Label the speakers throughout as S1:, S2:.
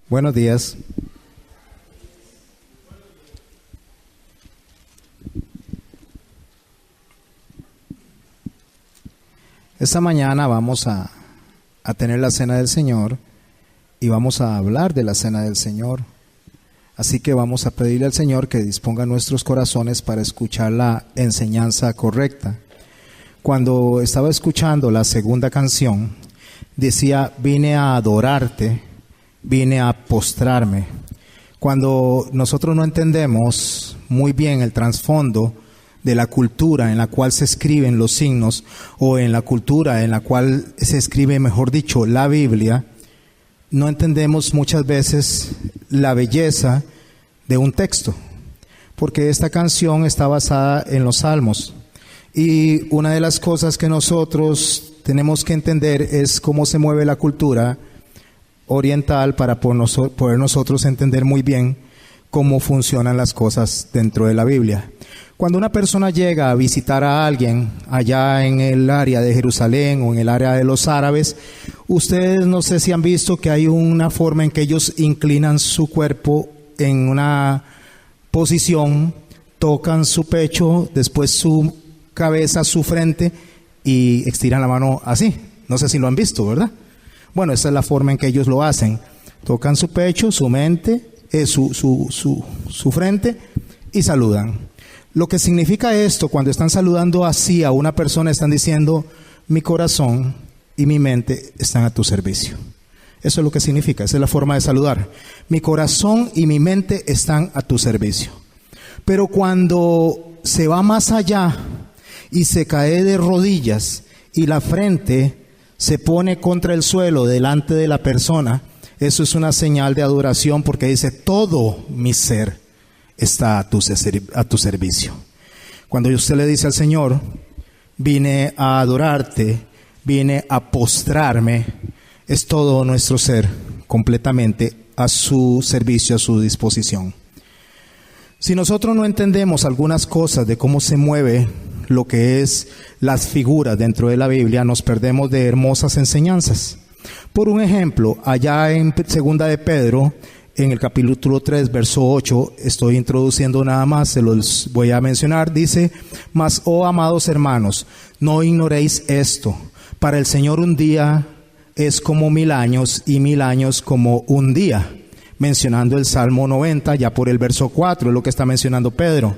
S1: Buenos días. Esta mañana vamos a tener la Cena del Señor y vamos a hablar de la Cena del Señor. Así que vamos a pedirle al Señor que disponga nuestros corazones para escuchar la enseñanza correcta. Cuando estaba escuchando la segunda canción, decía: vine a adorarte, vine a postrarme. Cuando nosotros no entendemos muy bien el trasfondo de la cultura en la cual se escriben los signos, o en la cultura en la cual se escribe, mejor dicho, la Biblia, no entendemos muchas veces la belleza de un texto, porque esta canción está basada en los Salmos. Y una de las cosas que nosotros tenemos que entender es cómo se mueve la cultura oriental para poder nosotros entender muy bien cómo funcionan las cosas dentro de la Biblia. Cuando una persona llega a visitar a alguien allá en el área de Jerusalén o en el área de los árabes, ustedes no sé si han visto que hay una forma en que ellos inclinan su cuerpo en una posición, tocan su pecho, después su cabeza, su frente y estiran la mano así. No sé si lo han visto, ¿verdad? Bueno, esa es la forma en que ellos lo hacen. Tocan su pecho, su mente, su frente y saludan. Lo que significa esto, cuando están saludando así a una persona, están diciendo: mi corazón y mi mente están a tu servicio. Eso es lo que significa, esa es la forma de saludar. Mi corazón y mi mente están a tu servicio. Pero cuando se va más allá y se cae de rodillas y la frente se pone contra el suelo delante de la persona, eso es una señal de adoración, porque dice: todo mi ser está a tu servicio. Cuando usted le dice al Señor: vine a adorarte, vine a postrarme, es todo nuestro ser completamente a su servicio, a su disposición. Si nosotros no entendemos algunas cosas de cómo se mueve lo que es las figuras dentro de la Biblia, nos perdemos de hermosas enseñanzas. Por un ejemplo, allá en Segunda de Pedro, en el capítulo 3, verso 8, estoy introduciendo nada más, se los voy a mencionar, dice: mas, oh amados hermanos, no ignoréis esto, para el Señor un día es como 1000 años, y 1000 años como un día. Mencionando el Salmo 90, ya por el verso 4, es lo que está mencionando Pedro.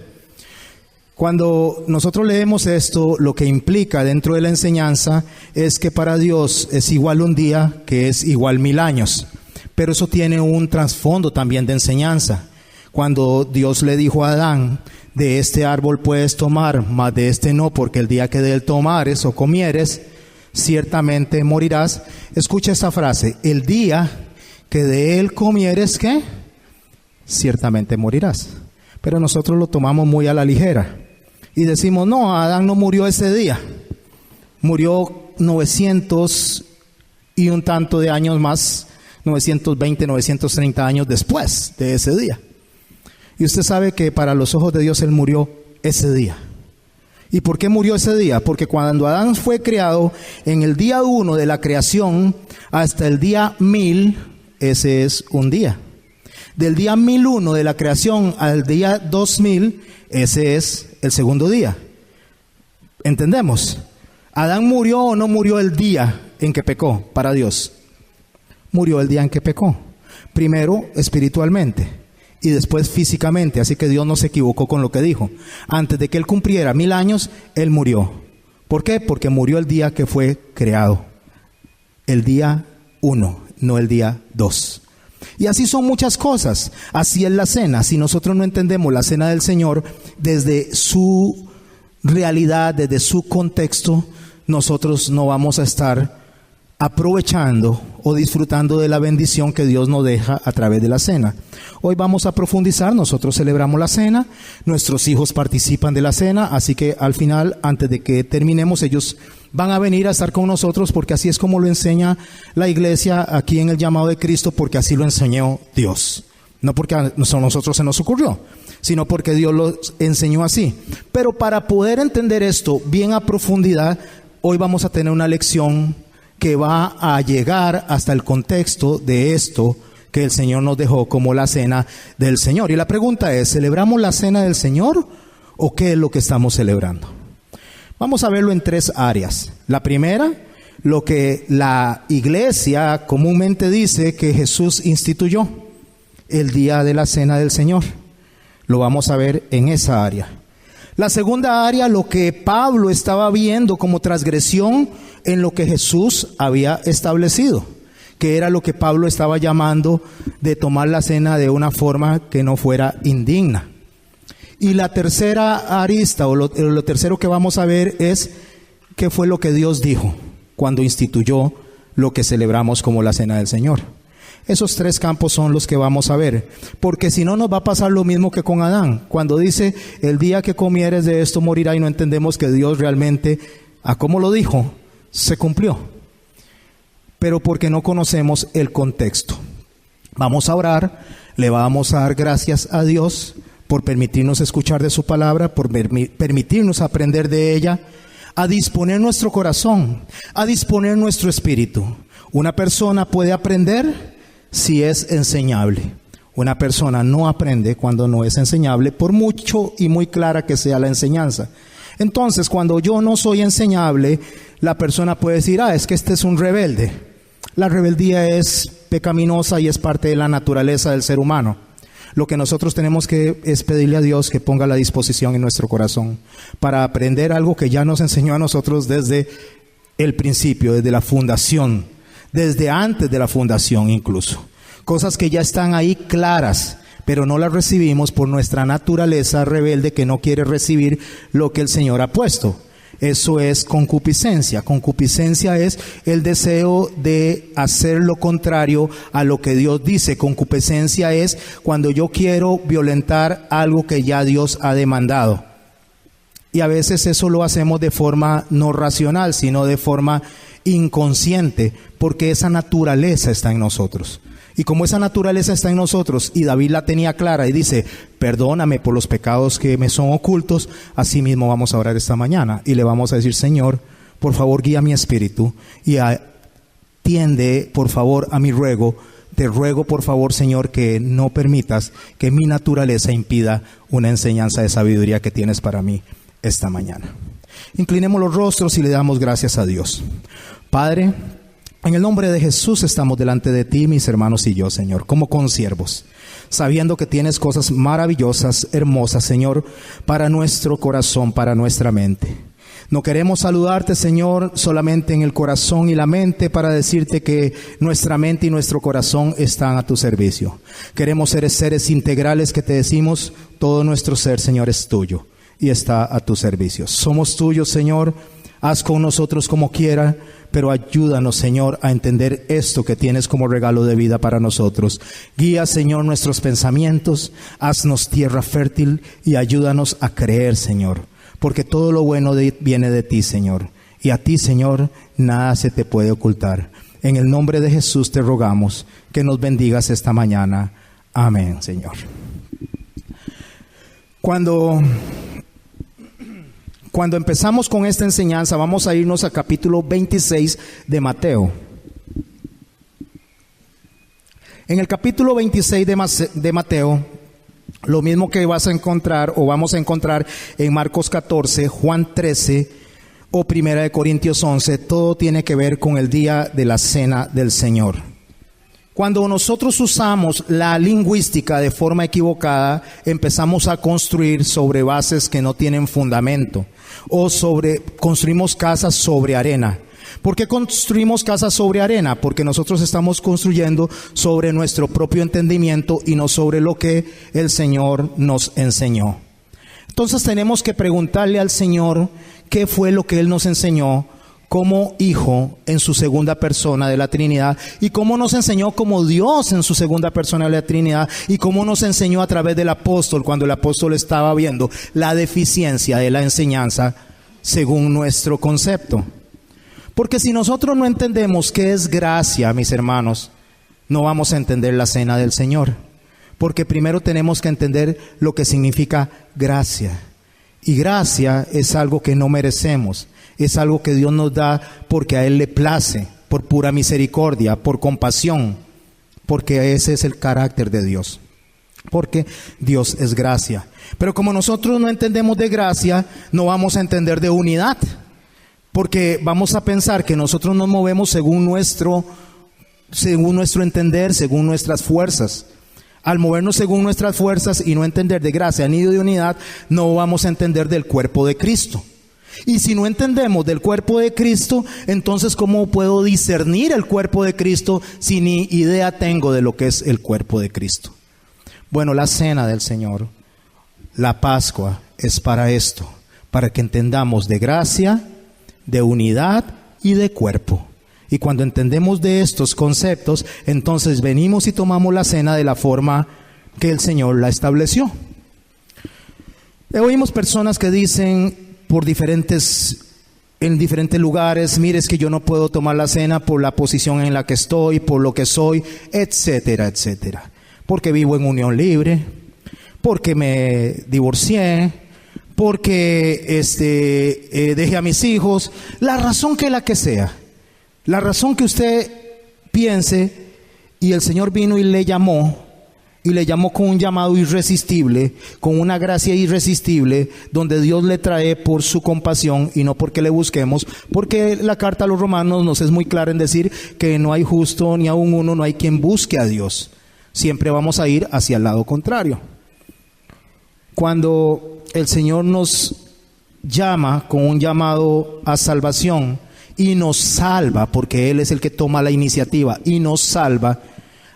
S1: Cuando nosotros leemos esto, lo que implica dentro de la enseñanza es que para Dios es igual un día que es igual 1000 años. Pero eso tiene un trasfondo también de enseñanza. Cuando Dios le dijo a Adán: de este árbol puedes tomar, mas de este no, porque el día que de él tomares o comieres, ciertamente morirás. Escucha esta frase: el día que de él comieres, ¿qué? Ciertamente morirás. Pero nosotros lo tomamos muy a la ligera y decimos: no, Adán no murió ese día, murió 900 y un tanto de años más, 920, 930 años después de ese día. Y usted sabe que para los ojos de Dios él murió ese día. ¿Y por qué murió ese día? Porque cuando Adán fue creado, en el día 1 de la creación hasta el día 1000, ese es un día. Del día 1001 de la creación al día 2000, ese es el segundo día. ¿Entendemos? ¿Adán murió o no murió el día en que pecó para Dios? Murió el día en que pecó. Primero espiritualmente y después físicamente. Así que Dios no se equivocó con lo que dijo. Antes de que él cumpliera 1000 años, él murió. ¿Por qué? Porque murió el día que fue creado. El día 1, no el día 2. Y así son muchas cosas. Así es la cena. Si nosotros no entendemos la cena del Señor desde su realidad, desde su contexto, nosotros no vamos a estar aprovechando o disfrutando de la bendición que Dios nos deja a través de la cena. Hoy vamos a profundizar. Nosotros celebramos la cena, nuestros hijos participan de la cena, así que al final, antes de que terminemos, ellos van a venir a estar con nosotros, porque así es como lo enseña la iglesia aquí en el llamado de Cristo, porque así lo enseñó Dios. No porque a nosotros se nos ocurrió, sino porque Dios lo enseñó así. Pero para poder entender esto bien a profundidad, hoy vamos a tener una lección que va a llegar hasta el contexto de esto que el Señor nos dejó como la cena del Señor. Y la pregunta es, ¿celebramos la cena del Señor o qué es lo que estamos celebrando? Vamos a verlo en 3 áreas. La primera, lo que la iglesia comúnmente dice que Jesús instituyó, el día de la cena del Señor. Lo vamos a ver en esa área. La segunda área, lo que Pablo estaba viendo como transgresión en lo que Jesús había establecido, que era lo que Pablo estaba llamando de tomar la cena de una forma que no fuera indigna. Y la tercera arista, o lo tercero que vamos a ver es qué fue lo que Dios dijo cuando instituyó lo que celebramos como la cena del Señor. Esos 3 campos son los que vamos a ver, porque si no nos va a pasar lo mismo que con Adán, cuando dice, el día que comieres de esto morirá, y no entendemos que Dios realmente, a como lo dijo, se cumplió, pero porque no conocemos el contexto. Vamos a orar, le vamos a dar gracias a Dios por permitirnos escuchar de su palabra, por permitirnos aprender de ella, a disponer nuestro corazón, a disponer nuestro espíritu. Una persona puede aprender si es enseñable. Una persona no aprende cuando no es enseñable, por mucho y muy clara que sea la enseñanza. Entonces, cuando yo no soy enseñable, la persona puede decir, es que este es un rebelde. La rebeldía es pecaminosa y es parte de la naturaleza del ser humano. Lo que nosotros tenemos que es pedirle a Dios que ponga la disposición en nuestro corazón para aprender algo que ya nos enseñó a nosotros desde el principio, desde la fundación, desde antes de la fundación incluso. Cosas que ya están ahí claras, pero no las recibimos por nuestra naturaleza rebelde que no quiere recibir lo que el Señor ha puesto. Eso es concupiscencia. Concupiscencia es el deseo de hacer lo contrario a lo que Dios dice. Concupiscencia es cuando yo quiero violentar algo que ya Dios ha demandado. Y a veces eso lo hacemos de forma no racional, sino de forma inconsciente, porque esa naturaleza está en nosotros. Y como esa naturaleza está en nosotros, y David la tenía clara y dice, perdóname por los pecados que me son ocultos, así mismo vamos a orar esta mañana y le vamos a decir, Señor, por favor guía mi espíritu y atiende por favor a mi ruego. Te ruego por favor, Señor, que no permitas que mi naturaleza impida una enseñanza de sabiduría que tienes para mí esta mañana. Inclinemos los rostros y le damos gracias a Dios. Padre, en el nombre de Jesús estamos delante de ti, mis hermanos y yo, Señor, como consiervos, sabiendo que tienes cosas maravillosas, hermosas, Señor, para nuestro corazón, para nuestra mente. No queremos saludarte, Señor, solamente en el corazón y la mente para decirte que nuestra mente y nuestro corazón están a tu servicio. Queremos ser seres integrales que te decimos, todo nuestro ser, Señor, es tuyo y está a tu servicio. Somos tuyos, Señor, haz con nosotros como quiera, pero ayúdanos, Señor, a entender esto que tienes como regalo de vida para nosotros. Guía, Señor, nuestros pensamientos, haznos tierra fértil y ayúdanos a creer, Señor, porque todo lo bueno viene de ti, Señor, y a ti, Señor, nada se te puede ocultar. En el nombre de Jesús te rogamos que nos bendigas esta mañana. Amén, Señor. Cuando empezamos con esta enseñanza, vamos a irnos al capítulo 26 de Mateo. En el capítulo 26 de Mateo, lo mismo que vas a encontrar o vamos a encontrar en Marcos 14, Juan 13 o Primera de Corintios 11, todo tiene que ver con el día de la cena del Señor. Cuando nosotros usamos la lingüística de forma equivocada, empezamos a construir sobre bases que no tienen fundamento o construimos casas sobre arena. ¿Por qué construimos casas sobre arena? Porque nosotros estamos construyendo sobre nuestro propio entendimiento y no sobre lo que el Señor nos enseñó. Entonces tenemos que preguntarle al Señor qué fue lo que Él nos enseñó como Hijo en su segunda persona de la Trinidad, y cómo nos enseñó como Dios en su segunda persona de la Trinidad, y cómo nos enseñó a través del apóstol cuando el apóstol estaba viendo la deficiencia de la enseñanza según nuestro concepto. Porque si nosotros no entendemos qué es gracia, mis hermanos, no vamos a entender la cena del Señor. Porque primero tenemos que entender lo que significa gracia. Y gracia es algo que no merecemos. Es algo que Dios nos da porque a Él le place, por pura misericordia, por compasión, porque ese es el carácter de Dios. Porque Dios es gracia. Pero como nosotros no entendemos de gracia, no vamos a entender de unidad. Porque vamos a pensar que nosotros nos movemos según nuestro entender, según nuestras fuerzas. Al movernos según nuestras fuerzas y no entender de gracia ni de unidad, no vamos a entender del cuerpo de Cristo. Y si no entendemos del cuerpo de Cristo, entonces ¿cómo puedo discernir el cuerpo de Cristo si ni idea tengo de lo que es el cuerpo de Cristo? Bueno, la cena del Señor, la Pascua, es para esto, para que entendamos de gracia, de unidad y de cuerpo. Y cuando entendemos de estos conceptos, entonces venimos y tomamos la cena de la forma que el Señor la estableció. Oímos personas que dicen en diferentes lugares, mire, es que yo no puedo tomar la cena por la posición en la que estoy, por lo que soy, etcétera, etcétera. Porque vivo en unión libre, porque me divorcié, porque dejé a mis hijos, la razón que sea. La razón que usted piense, y el Señor vino y le llamó con un llamado irresistible, con una gracia irresistible, donde Dios le trae por su compasión y no porque le busquemos, porque la carta a los Romanos nos es muy clara en decir que no hay justo ni aun uno, no hay quien busque a Dios. Siempre vamos a ir hacia el lado contrario. Cuando el Señor nos llama con un llamado a salvación, y nos salva, porque Él es el que toma la iniciativa y nos salva,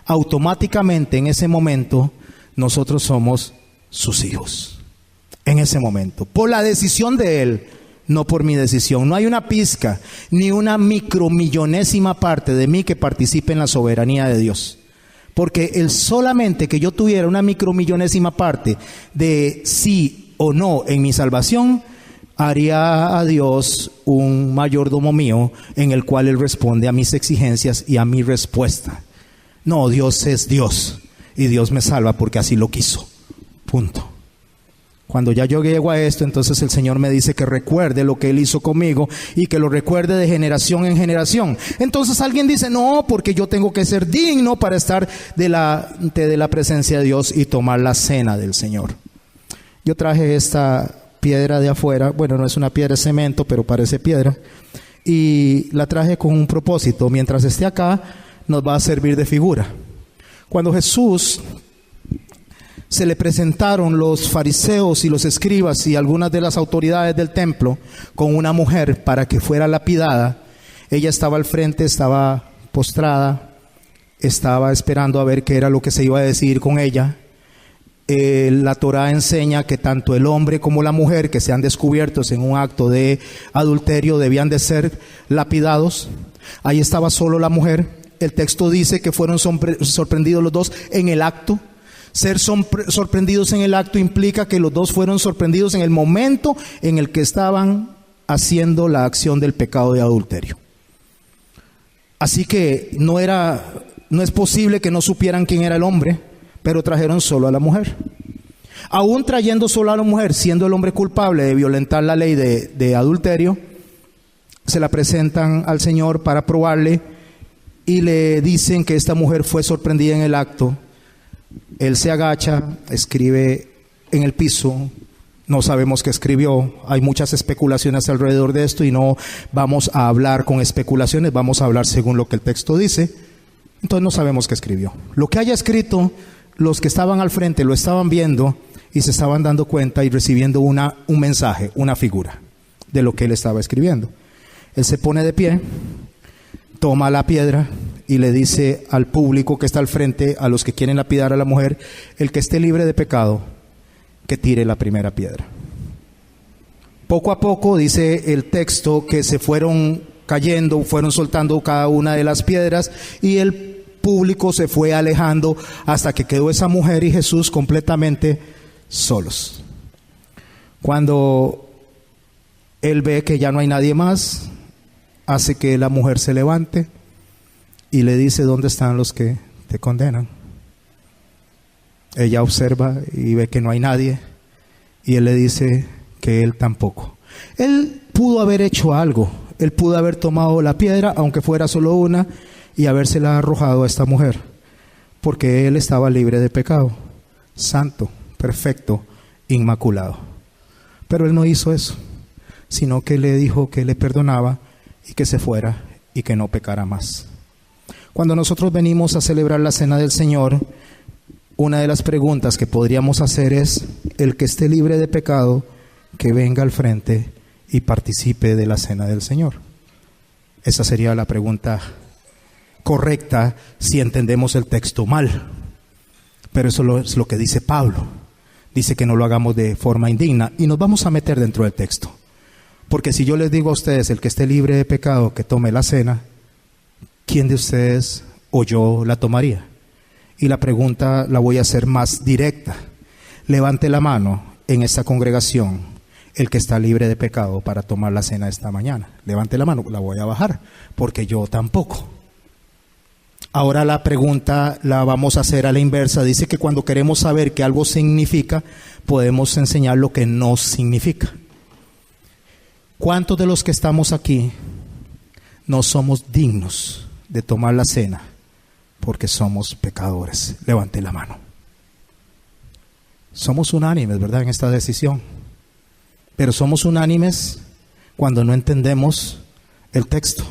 S1: automáticamente en ese momento nosotros somos sus hijos. En ese momento, por la decisión de Él, no por mi decisión. No hay una pizca, ni una micromillonésima parte de mí que participe en la soberanía de Dios. Porque el solamente que yo tuviera una micromillonésima parte de sí o no en mi salvación, haría a Dios un mayordomo mío en el cual Él responde a mis exigencias y a mi respuesta. No, Dios es Dios y Dios me salva porque así lo quiso. Punto. Cuando ya yo llego a esto, entonces el Señor me dice que recuerde lo que Él hizo conmigo y que lo recuerde de generación en generación. Entonces alguien dice, no, porque yo tengo que ser digno para estar de la presencia de Dios y tomar la cena del Señor. Yo traje esta piedra de afuera, bueno, no es una piedra, es cemento, pero parece piedra, y la traje con un propósito. Mientras esté acá, nos va a servir de figura. Cuando Jesús se le presentaron los fariseos y los escribas y algunas de las autoridades del templo con una mujer para que fuera lapidada, ella estaba al frente, estaba postrada, estaba esperando a ver qué era lo que se iba a decidir con ella. La Torá enseña que tanto el hombre como la mujer que sean descubiertos en un acto de adulterio debían de ser lapidados. Ahí estaba solo la mujer. El texto dice que fueron sorprendidos los dos en el acto. Ser sorprendidos en el acto implica que los dos fueron sorprendidos en el momento en el que estaban haciendo la acción del pecado de adulterio. Así que no es posible que no supieran quién era el hombre, pero trajeron solo a la mujer. Aún trayendo solo a la mujer, siendo el hombre culpable de violentar la ley de adulterio, se la presentan al Señor para probarle y le dicen que esta mujer fue sorprendida en el acto. Él se agacha, escribe en el piso, no sabemos qué escribió, hay muchas especulaciones alrededor de esto y no vamos a hablar con especulaciones, vamos a hablar según lo que el texto dice. Entonces no sabemos qué escribió. Lo que haya escrito, los que estaban al frente lo estaban viendo y se estaban dando cuenta y recibiendo un mensaje, una figura de lo que él estaba escribiendo. Él se pone de pie, toma la piedra y le dice al público que está al frente, a los que quieren lapidar a la mujer, el que esté libre de pecado, que tire la primera piedra. Poco a poco, dice el texto, que se fueron cayendo, fueron soltando cada una de las piedras y el público se fue alejando hasta que quedó esa mujer y Jesús completamente solos. Cuando él ve que ya no hay nadie más, hace que la mujer se levante y le dice, ¿dónde están los que te condenan? Ella observa y ve que no hay nadie y él le dice que él tampoco. Él pudo haber hecho algo, él pudo haber tomado la piedra, aunque fuera solo una, y habérsela arrojado a esta mujer. porque Él estaba libre de pecado, santo, perfecto, inmaculado. Pero Él no hizo eso, sino que le dijo que le perdonaba y que se fuera y que no pecara más. Cuando nosotros venimos a celebrar la cena del Señor, una de las preguntas que podríamos hacer es: el que esté libre de pecado, que venga al frente y participe de la cena del Señor. Esa sería la pregunta correcta si entendemos el texto mal. Pero eso es lo que dice Pablo. Dice que no lo hagamos de forma indigna, y nos vamos a meter dentro del texto. Porque si yo les digo a ustedes: el que esté libre de pecado, que tome la cena, ¿quién de ustedes o yo la tomaría? Y la pregunta la voy a hacer más directa. Levante la mano en esta congregación el que está libre de pecado para tomar la cena esta mañana. Levante la mano, la voy a bajar, porque yo tampoco. Ahora la pregunta la vamos a hacer a la inversa. Dice que cuando queremos saber que algo significa, podemos enseñar lo que no significa. ¿Cuántos de los que estamos aquí no somos dignos de tomar la cena porque somos pecadores? Levante la mano. Somos unánimes, ¿verdad?, en esta decisión. Pero somos unánimes cuando no entendemos el texto.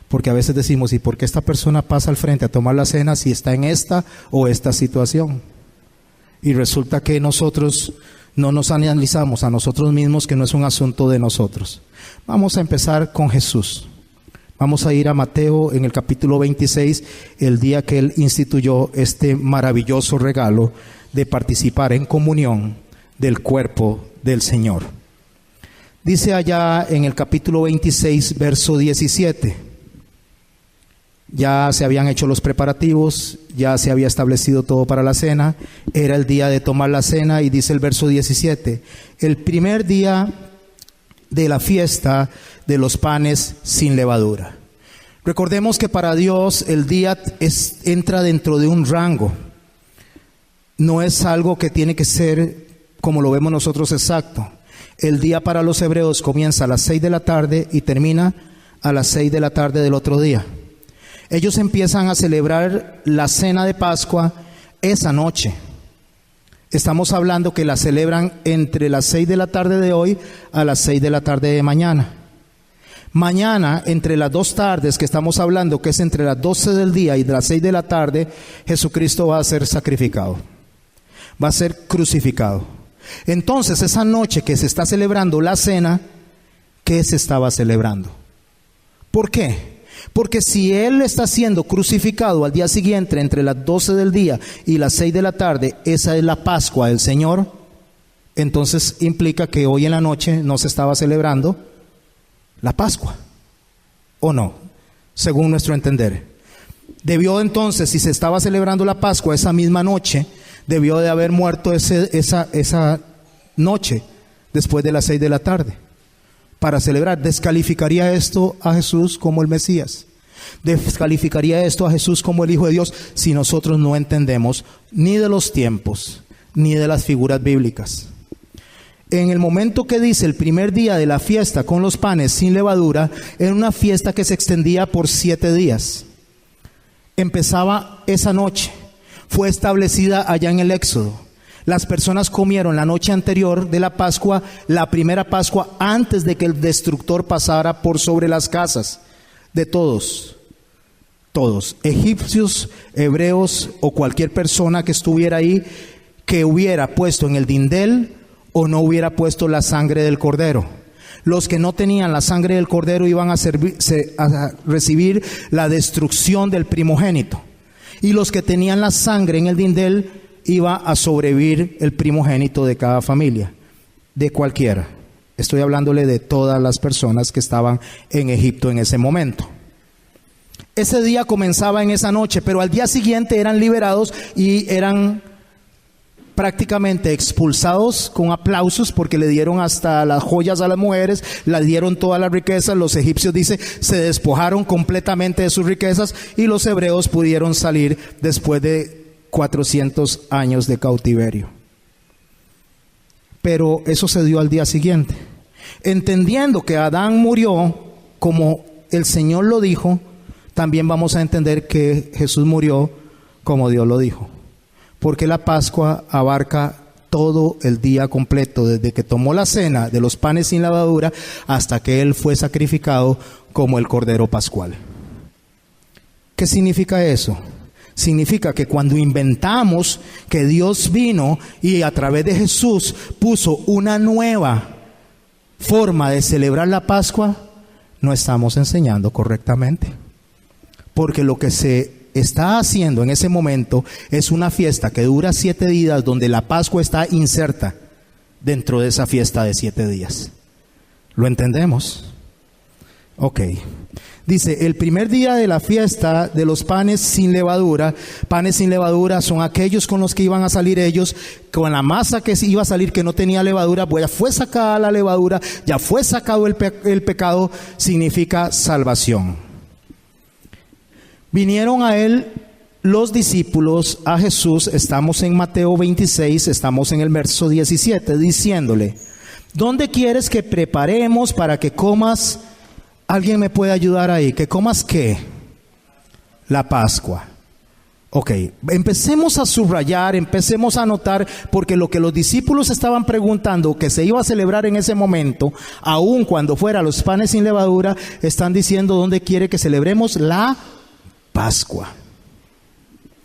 S1: Porque a veces decimos: ¿y por qué esta persona pasa al frente a tomar la cena si está en esta o esta situación? Y resulta que nosotros no nos analizamos a nosotros mismos, que no es un asunto de nosotros. Vamos a empezar con Jesús. Vamos a ir a Mateo en el capítulo 26, el día que Él instituyó este maravilloso regalo de participar en comunión del cuerpo del Señor. Dice allá en el capítulo 26, verso 17. Ya se habían hecho los preparativos, ya se había establecido todo para la cena, era el día de tomar la cena, y dice el verso 17: el primer día de la fiesta de los panes sin levadura. Recordemos que para Dios el día entra dentro de un rango. No es algo que tiene que ser como lo vemos nosotros exacto. El día para los hebreos comienza a las 6 de la tarde y termina a las 6 de la tarde del otro día. Ellos empiezan a celebrar la cena de Pascua esa noche. Estamos hablando que la celebran entre las 6 de la tarde de hoy a las 6 de la tarde de mañana. Mañana, entre las dos tardes que estamos hablando, que es entre las 12 del día y las 6 de la tarde, Jesucristo va a ser sacrificado. Va a ser crucificado. Entonces, esa noche que se está celebrando la cena, ¿qué se estaba celebrando? ¿Por qué? Porque si Él está siendo crucificado al día siguiente entre las 12 del día y las 6 de la tarde, esa es la Pascua del Señor, entonces implica que hoy en la noche no se estaba celebrando la Pascua, ¿o no? Según nuestro entender. Debió entonces, si se estaba celebrando la Pascua esa misma noche, debió de haber muerto esa noche después de las 6 de la tarde. Para celebrar. ¿Descalificaría esto a Jesús como el Mesías? ¿Descalificaría esto a Jesús como el Hijo de Dios si nosotros no entendemos ni de los tiempos ni de las figuras bíblicas? En el momento que dice el primer día de la fiesta con los panes sin levadura, era una fiesta que se extendía por 7 días. Empezaba esa noche, fue establecida allá en el Éxodo. Las personas comieron la noche anterior de la Pascua, la primera Pascua, antes de que el destructor pasara por sobre las casas de todos, egipcios, hebreos o cualquier persona que estuviera ahí, que hubiera puesto en el dindel o no hubiera puesto la sangre del cordero. Los que no tenían la sangre del cordero iban a recibir la destrucción del primogénito, y los que tenían la sangre en el dindel iba a sobrevivir el primogénito de cada familia, de cualquiera. Estoy hablándole de todas las personas que estaban en Egipto en ese momento. Ese día comenzaba en esa noche, pero al día siguiente eran liberados y eran prácticamente expulsados con aplausos, porque le dieron hasta las joyas a las mujeres, le dieron todas las riquezas. Los egipcios, dice, se despojaron completamente de sus riquezas, y los hebreos pudieron salir después de 400 años de cautiverio. Pero eso se dio al día siguiente. Entendiendo que Adán murió como el Señor lo dijo, también vamos a entender que Jesús murió como Dios lo dijo, porque la Pascua abarca todo el día completo, desde que tomó la cena de los panes sin levadura hasta que Él fue sacrificado como el Cordero Pascual. ¿Qué significa eso? Significa que cuando inventamos que Dios vino y a través de Jesús puso una nueva forma de celebrar la Pascua, no estamos enseñando correctamente. Porque lo que se está haciendo en ese momento es una fiesta que dura 7 días, donde la Pascua está inserta dentro de esa fiesta de 7 días. ¿Lo entendemos? Ok. Dice, el primer día de la fiesta de los panes sin levadura son aquellos con los que iban a salir ellos, con la masa que iba a salir que no tenía levadura, pues ya fue sacada la levadura, ya fue sacado el pecado, significa salvación. Vinieron a Él los discípulos, a Jesús, estamos en Mateo 26, estamos en el verso 17, diciéndole, ¿dónde quieres que preparemos para que comas? ¿Alguien me puede ayudar ahí? ¿Que comas qué? La Pascua. Ok, empecemos a subrayar, empecemos a anotar, porque lo que los discípulos estaban preguntando que se iba a celebrar en ese momento, aun cuando fuera los panes sin levadura, están diciendo dónde quiere que celebremos la Pascua.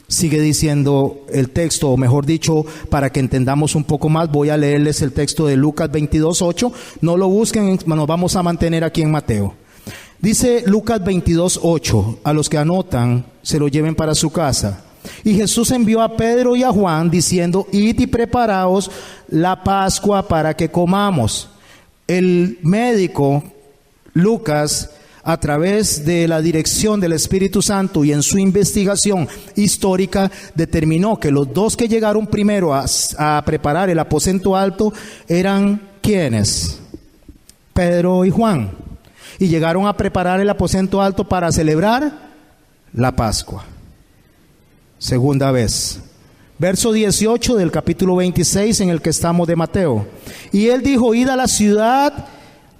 S1: Sigue diciendo el texto, o mejor dicho, para que entendamos un poco más, voy a leerles el texto de Lucas 22:8. No lo busquen, nos vamos a mantener aquí en Mateo. Dice Lucas 22:8, a los que anotan, se lo lleven para su casa. Y Jesús envió a Pedro y a Juan diciendo, id y preparaos la Pascua para que comamos. El médico Lucas, a través de la dirección del Espíritu Santo y en su investigación histórica, determinó que los dos que llegaron primero a preparar el aposento alto eran ¿quiénes? Pedro y Juan. Y llegaron a preparar el aposento alto para celebrar la Pascua. Segunda vez. Verso 18 del capítulo 26 en el que estamos de Mateo. Y él dijo, id a la ciudad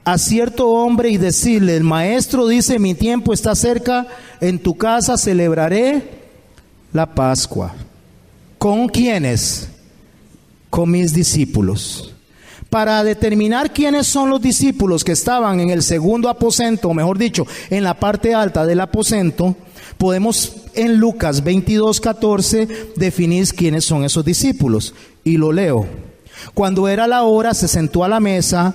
S1: a cierto hombre y decirle, el maestro dice, mi tiempo está cerca, en tu casa celebraré la Pascua. ¿Con quiénes? Con mis discípulos. Para determinar quiénes son los discípulos que estaban en el segundo aposento, o mejor dicho, en la parte alta del aposento, podemos en Lucas 22:14 definir quiénes son esos discípulos. Y lo leo. Cuando era la hora, se sentó a la mesa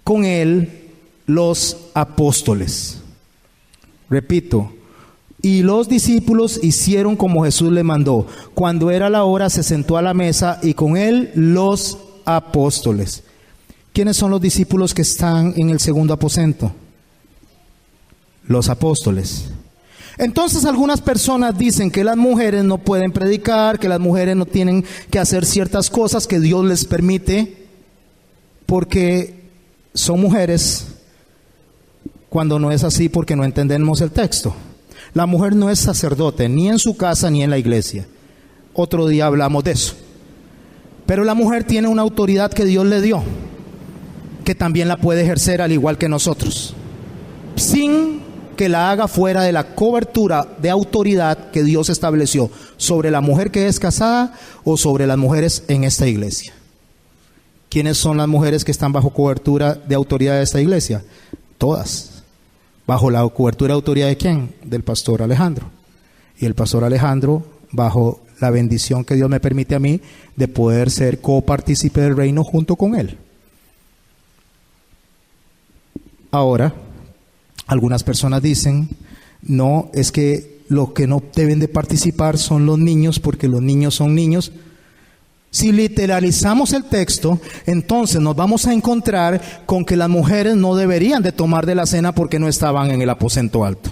S1: con él los apóstoles. Repito, y los discípulos hicieron como Jesús le mandó. Cuando era la hora, se sentó a la mesa y con él los apóstoles. ¿Quiénes son los discípulos que están en el segundo aposento? Los apóstoles. Entonces algunas personas dicen que las mujeres no pueden predicar, que las mujeres no tienen que hacer ciertas cosas que Dios les permite porque son mujeres, cuando no es así, porque no entendemos el texto. La mujer no es sacerdote, ni en su casa ni en la iglesia. Otro día hablamos de eso. Pero la mujer tiene una autoridad que Dios le dio, que también la puede ejercer al igual que nosotros, sin que la haga fuera de la cobertura de autoridad que Dios estableció sobre la mujer que es casada o sobre las mujeres en esta iglesia. ¿Quiénes son las mujeres que están bajo cobertura de autoridad de esta iglesia? Todas. ¿Bajo la cobertura de autoridad de quién? Del pastor Alejandro. Y el pastor Alejandro, bajo la bendición que Dios me permite a mí de poder ser copartícipe del reino junto con él. Ahora, algunas personas dicen, no, es que los que no deben de participar son los niños, porque los niños son niños. Si literalizamos el texto, entonces nos vamos a encontrar con que las mujeres no deberían de tomar de la cena porque no estaban en el aposento alto.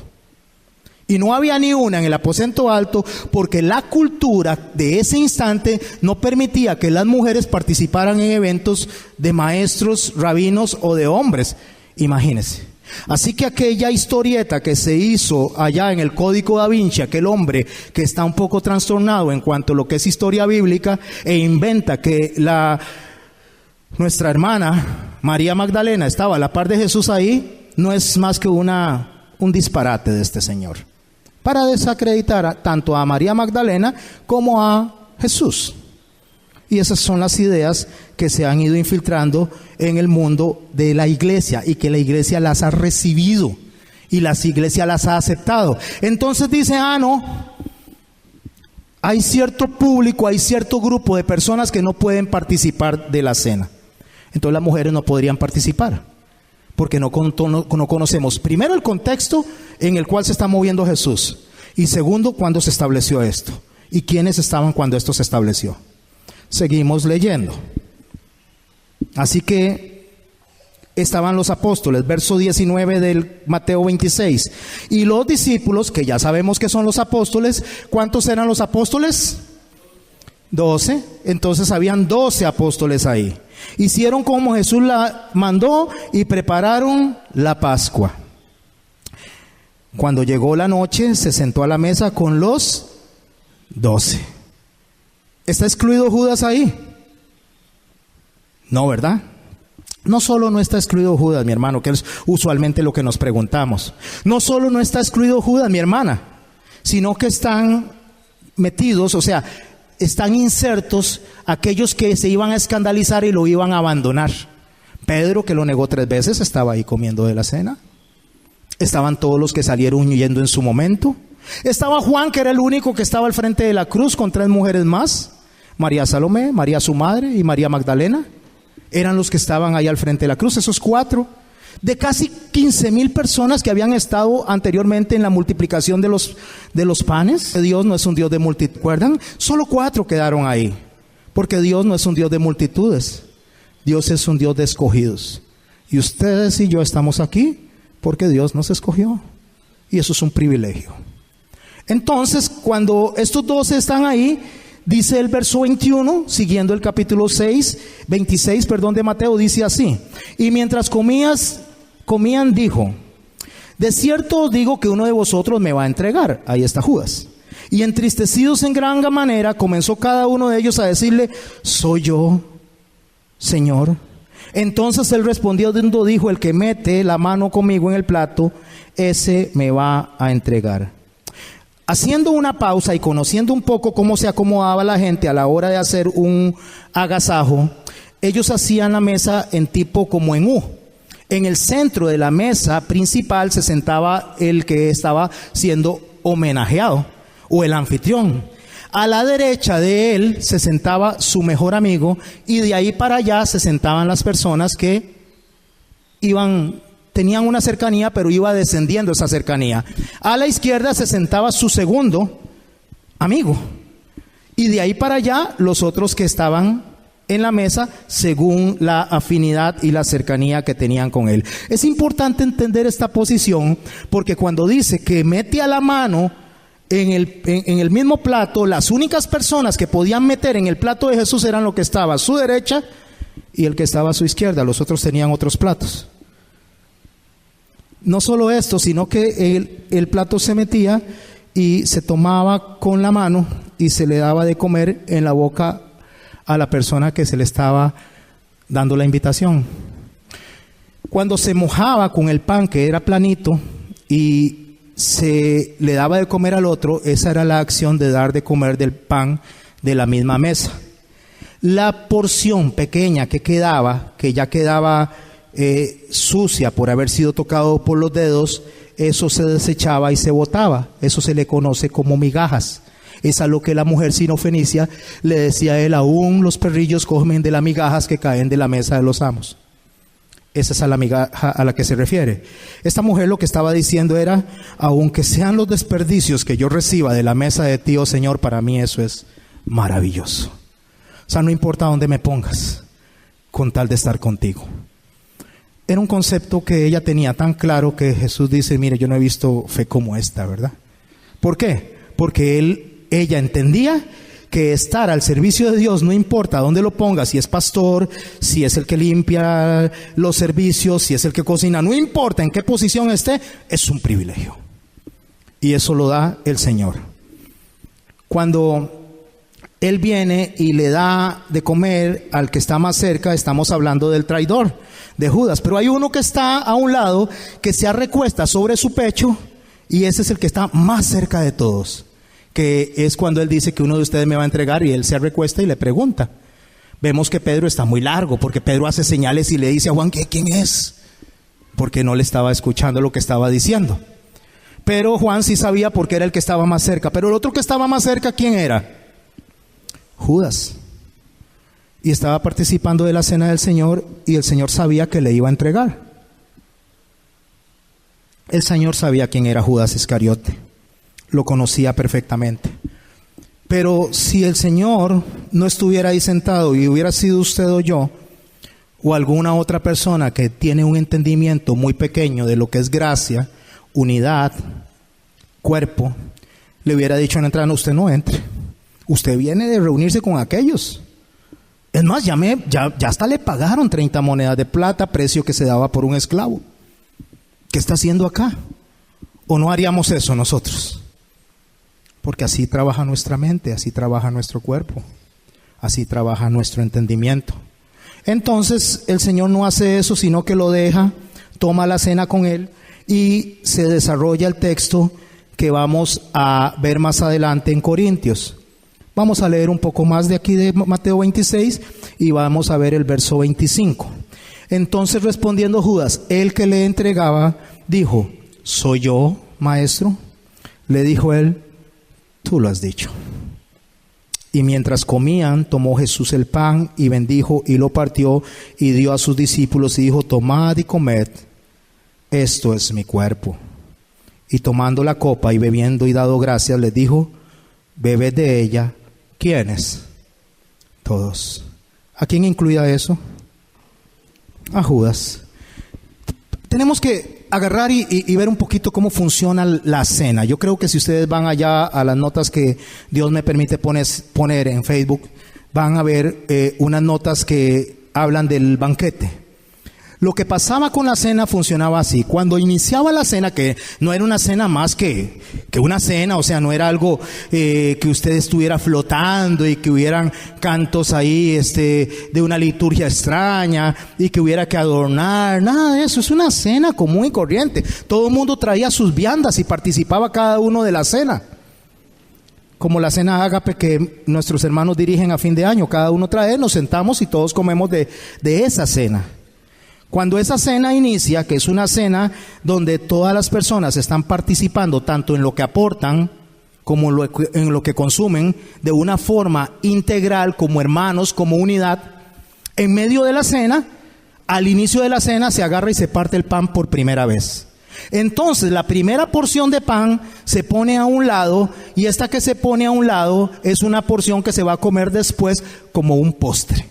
S1: Y no había ni una en el aposento alto porque la cultura de ese instante no permitía que las mujeres participaran en eventos de maestros, rabinos o de hombres. Imagínense. Así que aquella historieta que se hizo allá en el Código Da Vinci, aquel hombre que está un poco trastornado en cuanto a lo que es historia bíblica e inventa que nuestra hermana María Magdalena estaba a la par de Jesús ahí, no es más que un disparate de este señor. para desacreditar tanto a María Magdalena como a Jesús. Y esas son las ideas que se han ido infiltrando en el mundo de la iglesia y que la iglesia las ha recibido y la iglesia las ha aceptado. Entonces dice, no, hay cierto público, hay cierto grupo de personas que no pueden participar de la cena. Entonces las mujeres no podrían participar porque no conocemos primero el contexto en el cual se está moviendo Jesús y segundo, cuándo se estableció esto y quiénes estaban cuando esto se estableció. Seguimos leyendo. Así que estaban los apóstoles, verso 19 del Mateo 26. Y los discípulos, que ya sabemos que son los apóstoles, ¿cuántos eran los apóstoles? 12. Entonces habían 12 apóstoles ahí. Hicieron como Jesús la mandó y prepararon la Pascua. Cuando llegó la noche, se sentó a la mesa con los 12. ¿Está excluido Judas ahí? No, ¿verdad? No solo no está excluido Judas, mi hermano, que es usualmente lo que nos preguntamos. No solo no está excluido Judas, mi hermana, sino que están metidos, o sea, están insertos aquellos que se iban a escandalizar y lo iban a abandonar. Pedro, que lo negó 3 veces, estaba ahí comiendo de la cena. Estaban todos los que salieron huyendo en su momento. Estaba Juan, que era el único que estaba al frente de la cruz con 3 mujeres más. María Salomé, María su madre y María Magdalena. Eran los que estaban ahí al frente de la cruz, esos 4. De casi 15,000 personas que habían estado anteriormente en la multiplicación de los panes. Dios no es un Dios de multitud, ¿recuerdan? Solo 4 quedaron ahí. Porque Dios no es un Dios de multitudes. Dios es un Dios de escogidos. Y ustedes y yo estamos aquí porque Dios nos escogió. Y eso es un privilegio. Entonces, cuando estos 12 están ahí, dice el verso 21, siguiendo el capítulo 26 de Mateo, dice así: y mientras comían, dijo: de cierto os digo que uno de vosotros me va a entregar. Ahí está Judas. Y entristecidos en gran manera, comenzó cada uno de ellos a decirle: soy yo, Señor. Entonces él respondiendo dijo: el que mete la mano conmigo en el plato, ese me va a entregar. Haciendo una pausa y conociendo un poco cómo se acomodaba la gente a la hora de hacer un agasajo, ellos hacían la mesa en tipo como en U. En el centro de la mesa principal se sentaba el que estaba siendo homenajeado o el anfitrión. A la derecha de él se sentaba su mejor amigo y de ahí para allá se sentaban las personas que tenían una cercanía, pero iba descendiendo esa cercanía. A la izquierda se sentaba su segundo amigo. Y de ahí para allá los otros que estaban en la mesa según la afinidad y la cercanía que tenían con él. Es importante entender esta posición porque cuando dice que mete a la mano en el mismo plato, las únicas personas que podían meter en el plato de Jesús eran lo que estaba a su derecha y el que estaba a su izquierda. Los otros tenían otros platos. No solo esto, sino que el plato se metía y se tomaba con la mano y se le daba de comer en la boca a la persona que se le estaba dando la invitación. Cuando se mojaba con el pan, que era planito, y se le daba de comer al otro, esa era la acción de dar de comer del pan de la misma mesa. La porción pequeña que quedaba, que ya quedaba sucia por haber sido tocado por los dedos, eso se desechaba y se botaba. Eso se le conoce como migajas. Es a lo que la mujer sinofenicia le decía a él: aún los perrillos comen de las migajas que caen de la mesa de los amos. Esa es a la migaja a la que se refiere. Esta mujer lo que estaba diciendo era: aunque sean los desperdicios que yo reciba de la mesa de ti, oh Señor, para mí eso es maravilloso. O sea, no importa dónde me pongas, con tal de estar contigo. Era un concepto que ella tenía tan claro que Jesús dice: mire, yo no he visto fe como esta, ¿verdad? ¿Por qué? Porque ella entendía que estar al servicio de Dios, no importa dónde lo ponga, si es pastor, si es el que limpia los servicios, si es el que cocina, no importa en qué posición esté, es un privilegio. Y eso lo da el Señor. Cuando Él viene y le da de comer al que está más cerca, estamos hablando del traidor, de Judas. Pero hay uno que está a un lado, que se recuesta sobre su pecho
S2: Y ese es el que está más cerca de todos, que es cuando él dice que uno de ustedes me va a entregar, y él se recuesta y le pregunta. Vemos que Pedro está muy largo, porque Pedro hace señales y le dice a Juan que quién es, porque no le estaba escuchando lo que estaba diciendo. Pero Juan sí sabía porque era el que estaba más cerca. Pero el otro que estaba más cerca, ¿quién era? Judas. Y estaba participando de la cena del Señor, y el Señor sabía que le iba a entregar. El Señor sabía quién era Judas Iscariote, lo conocía perfectamente. Pero si el Señor no estuviera ahí sentado y hubiera sido usted o yo, o alguna otra persona que tiene un entendimiento muy pequeño de lo que es gracia, unidad, cuerpo, le hubiera dicho en la entrada: no, usted no entre, usted viene de reunirse con aquellos. Es más, ya hasta le pagaron 30 monedas de plata, precio que se daba por un esclavo. ¿Qué está haciendo acá? ¿O no haríamos eso nosotros? Porque así trabaja nuestra mente, así trabaja nuestro cuerpo, así trabaja nuestro entendimiento. Entonces el Señor no hace eso, sino que lo deja, toma la cena con él, y se desarrolla el texto que vamos a ver más adelante en Corintios. Vamos a leer un poco más de aquí de Mateo 26 y vamos a ver el verso 25. Entonces, respondiendo Judas, el que le entregaba, dijo: ¿soy yo, maestro? Le dijo él: tú lo has dicho. Y mientras comían, tomó Jesús el pan y bendijo y lo partió y dio a sus discípulos y dijo: tomad y comed, esto es mi cuerpo. Y tomando la copa y bebiendo y dado gracias, les dijo: bebed de ella. ¿Quiénes? Todos. ¿A quién incluía eso? A Judas. Tenemos que agarrar y ver un poquito cómo funciona la cena. Yo creo que si ustedes van allá a las notas que Dios me permite poner en Facebook, van a ver unas notas que hablan del banquete. Lo que pasaba con la cena funcionaba así. Cuando iniciaba la cena, que no era una cena más que una cena, o sea, no era algo que usted estuviera flotando y que hubieran cantos ahí de una liturgia extraña y que hubiera que adornar, nada de eso. Es una cena común y corriente. Todo el mundo traía sus viandas y participaba cada uno de la cena. Como la cena ágape que nuestros hermanos dirigen a fin de año. Cada uno trae, nos sentamos y todos comemos de esa cena. Cuando esa cena inicia, que es una cena donde todas las personas están participando tanto en lo que aportan como en lo que consumen, de una forma integral, como hermanos, como unidad, en medio de la cena, al inicio de la cena se agarra y se parte el pan por primera vez. Entonces la primera porción de pan se pone a un lado, y esta que se pone a un lado es una porción que se va a comer después como un postre.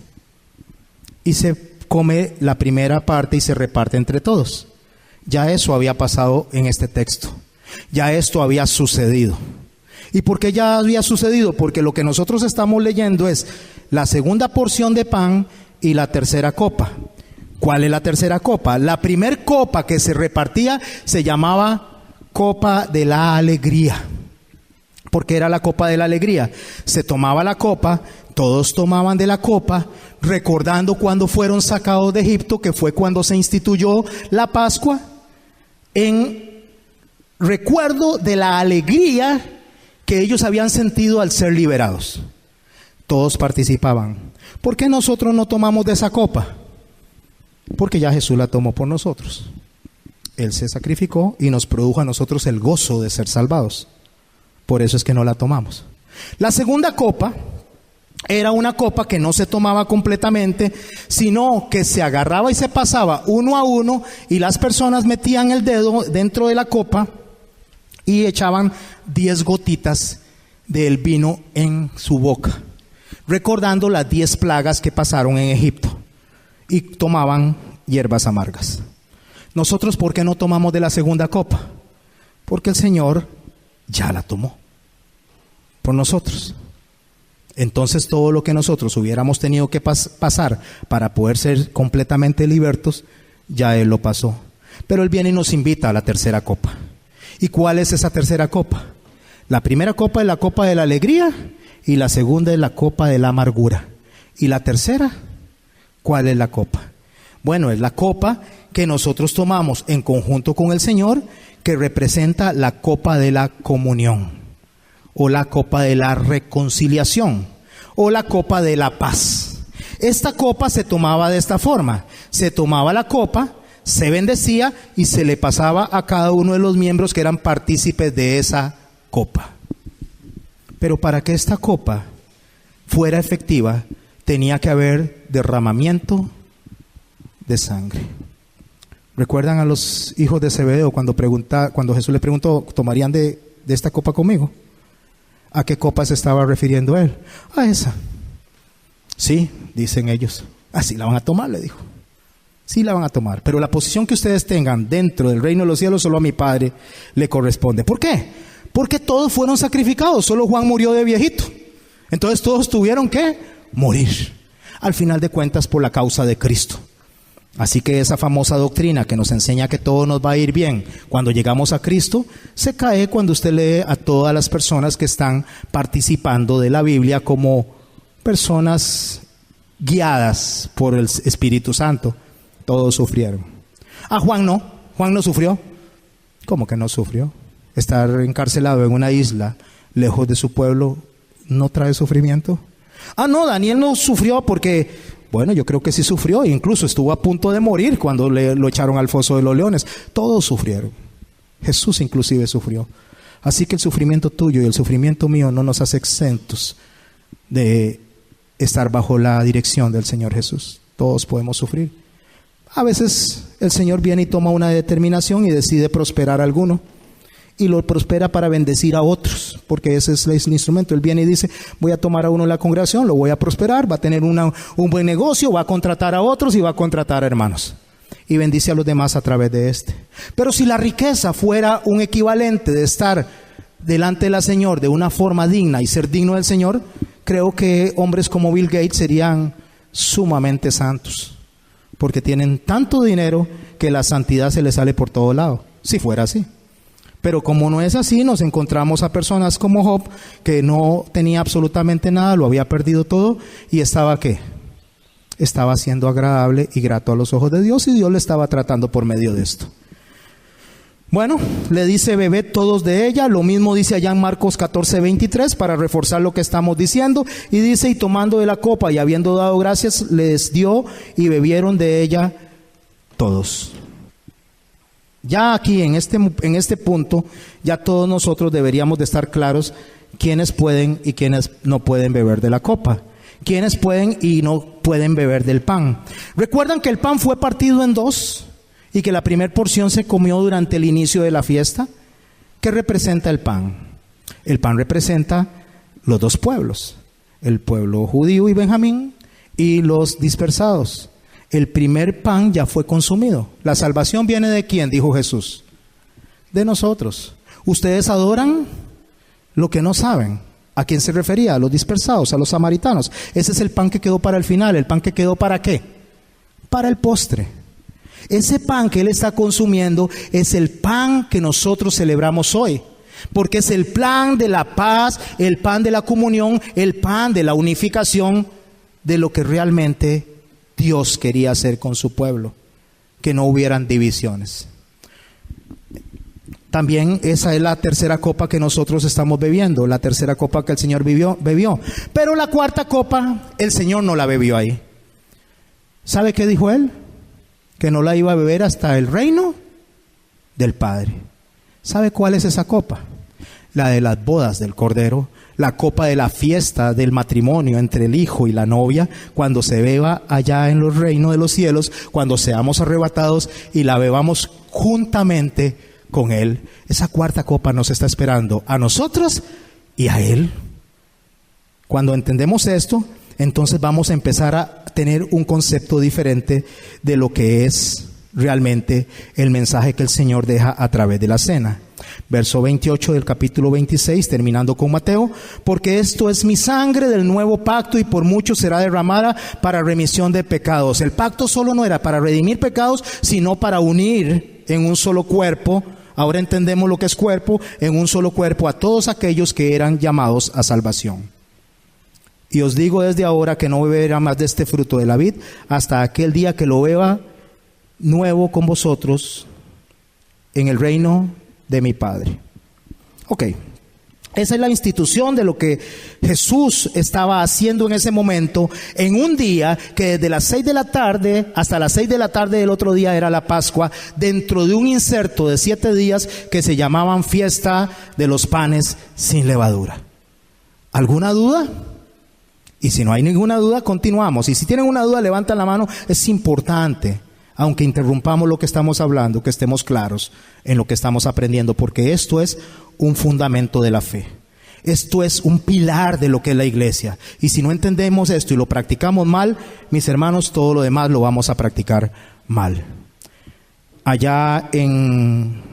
S2: Y se come la primera parte y se reparte entre todos. Ya eso había pasado en este texto. Ya esto había sucedido. ¿Y por qué ya había sucedido? Porque lo que nosotros estamos leyendo es la segunda porción de pan y la tercera copa. ¿Cuál es la tercera copa? La primer copa que se repartía se llamaba copa de la alegría. Porque era la copa de la alegría. Se tomaba la copa, todos tomaban de la copa, recordando cuando fueron sacados de Egipto, que fue cuando se instituyó la Pascua, en recuerdo de la alegría que ellos habían sentido al ser liberados. Todos participaban. ¿Por qué nosotros no tomamos de esa copa? Porque ya Jesús la tomó por nosotros. Él se sacrificó y nos produjo a nosotros el gozo de ser salvados. Por eso es que no la tomamos. La segunda copa era una copa que no se tomaba completamente, sino que se agarraba y se pasaba uno a uno, y las personas metían el dedo dentro de la copa y echaban 10 gotitas del vino en su boca, recordando las 10 plagas que pasaron en Egipto, y tomaban hierbas amargas. Nosotros, ¿por qué no tomamos de la segunda copa? Porque el Señor ya la tomó por nosotros. Entonces todo lo que nosotros hubiéramos tenido que pasar para poder ser completamente libertos, ya Él lo pasó. Pero Él viene y nos invita a la tercera copa. ¿Y cuál es esa tercera copa? La primera copa es la copa de la alegría, y la segunda es la copa de la amargura. ¿Y la tercera? ¿Cuál es la copa? Bueno, es la copa que nosotros tomamos en conjunto con el Señor, que representa la copa de la comunión, o la copa de la reconciliación, o la copa de la paz. Esta copa se tomaba de esta forma: se tomaba la copa, se bendecía y se le pasaba a cada uno de los miembros que eran partícipes de esa copa. Pero para que esta copa fuera efectiva, tenía que haber derramamiento de sangre. ¿Recuerdan a los hijos de Zebedeo cuando Jesús les preguntó, ¿tomarían de esta copa conmigo? ¿A qué copa se estaba refiriendo él? A esa. Sí, dicen ellos. Así la van a tomar, le dijo. Sí la van a tomar, pero la posición que ustedes tengan dentro del reino de los cielos solo a mi Padre le corresponde. ¿Por qué? Porque todos fueron sacrificados, solo Juan murió de viejito. Entonces todos tuvieron que morir, al final de cuentas, por la causa de Cristo. Así que esa famosa doctrina que nos enseña que todo nos va a ir bien cuando llegamos a Cristo, se cae cuando usted lee a todas las personas que están participando de la Biblia como personas guiadas por el Espíritu Santo. Todos sufrieron. A Juan no sufrió. ¿Cómo que no sufrió? Estar encarcelado en una isla lejos de su pueblo no trae sufrimiento. No, Daniel no sufrió porque, bueno, yo creo que sí sufrió, incluso estuvo a punto de morir cuando lo echaron al foso de los leones. Todos sufrieron. Jesús inclusive sufrió. Así que el sufrimiento tuyo y el sufrimiento mío no nos hace exentos de estar bajo la dirección del Señor Jesús. Todos podemos sufrir. A veces el Señor viene y toma una determinación y decide prosperar a alguno, y lo prospera para bendecir a otros, porque ese es el instrumento. Él viene y dice, voy a tomar a uno en la congregación, lo voy a prosperar, va a tener un buen negocio, va a contratar a otros y va a contratar a hermanos, y bendice a los demás a través de este. Pero si la riqueza fuera un equivalente de estar delante del Señor de una forma digna y ser digno del Señor, creo que hombres como Bill Gates serían sumamente santos, porque tienen tanto dinero que la santidad se les sale por todo lado, si fuera así. Pero como no es así, nos encontramos a personas como Job, que no tenía absolutamente nada, lo había perdido todo, y estaba ¿qué? Estaba siendo agradable y grato a los ojos de Dios, y Dios le estaba tratando por medio de esto. Bueno, le dice, bebed todos de ella. Lo mismo dice allá en Marcos 14:23 para reforzar lo que estamos diciendo. Y dice, y tomando de la copa y habiendo dado gracias, les dio y bebieron de ella todos. Ya aquí en este punto, ya todos nosotros deberíamos de estar claros quiénes pueden y quiénes no pueden beber de la copa. Quiénes pueden y no pueden beber del pan. ¿Recuerdan que el pan fue partido en dos? Y que la primera porción se comió durante el inicio de la fiesta. ¿Qué representa el pan? El pan representa los dos pueblos, el pueblo judío y Benjamín y los dispersados. El primer pan ya fue consumido. La salvación viene ¿de quién? Dijo Jesús. De nosotros. Ustedes adoran lo que no saben. ¿A quién se refería? A los dispersados, a los samaritanos. Ese es el pan que quedó para el final. ¿El pan que quedó para qué? Para el postre. Ese pan que Él está consumiendo es el pan que nosotros celebramos hoy, porque es el plan de la paz, el pan de la comunión, el pan de la unificación, de lo que realmente Dios quería hacer con su pueblo, que no hubieran divisiones. También esa es la tercera copa que nosotros estamos bebiendo, la tercera copa que el Señor bebió. Pero la cuarta copa, el Señor no la bebió ahí. ¿Sabe qué dijo Él? Que no la iba a beber hasta el reino del Padre. ¿Sabe cuál es esa copa? La de las bodas del Cordero, la copa de la fiesta del matrimonio entre el hijo y la novia, cuando se beba allá en los reinos de los cielos, cuando seamos arrebatados y la bebamos juntamente con Él. Esa cuarta copa nos está esperando a nosotros y a Él. Cuando entendemos esto, entonces vamos a empezar a tener un concepto diferente de lo que es realmente el mensaje que el Señor deja a través de la cena. Verso 28 del capítulo 26, terminando con Mateo, porque esto es mi sangre del nuevo pacto y por muchos será derramada para remisión de pecados. El pacto solo no era para redimir pecados, sino para unir en un solo cuerpo. Ahora entendemos lo que es cuerpo, en un solo cuerpo a todos aquellos que eran llamados a salvación. Y os digo desde ahora que no beberá más de este fruto de la vid hasta aquel día que lo beba nuevo con vosotros en el reino de mi Padre. Ok, esa es la institución de lo que Jesús estaba haciendo en ese momento, en un día que desde las 6 de la tarde hasta las 6 de la tarde del otro día era la Pascua, dentro de un inserto de 7 días que se llamaban fiesta de los panes sin levadura. ¿Alguna duda? Y si no hay ninguna duda, continuamos. Y si tienen una duda, levantan la mano. Es importante, aunque interrumpamos lo que estamos hablando, que estemos claros en lo que estamos aprendiendo, porque esto es un fundamento de la fe. Esto es un pilar de lo que es la iglesia. Y si no entendemos esto y lo practicamos mal, mis hermanos, todo lo demás lo vamos a practicar mal. Allá en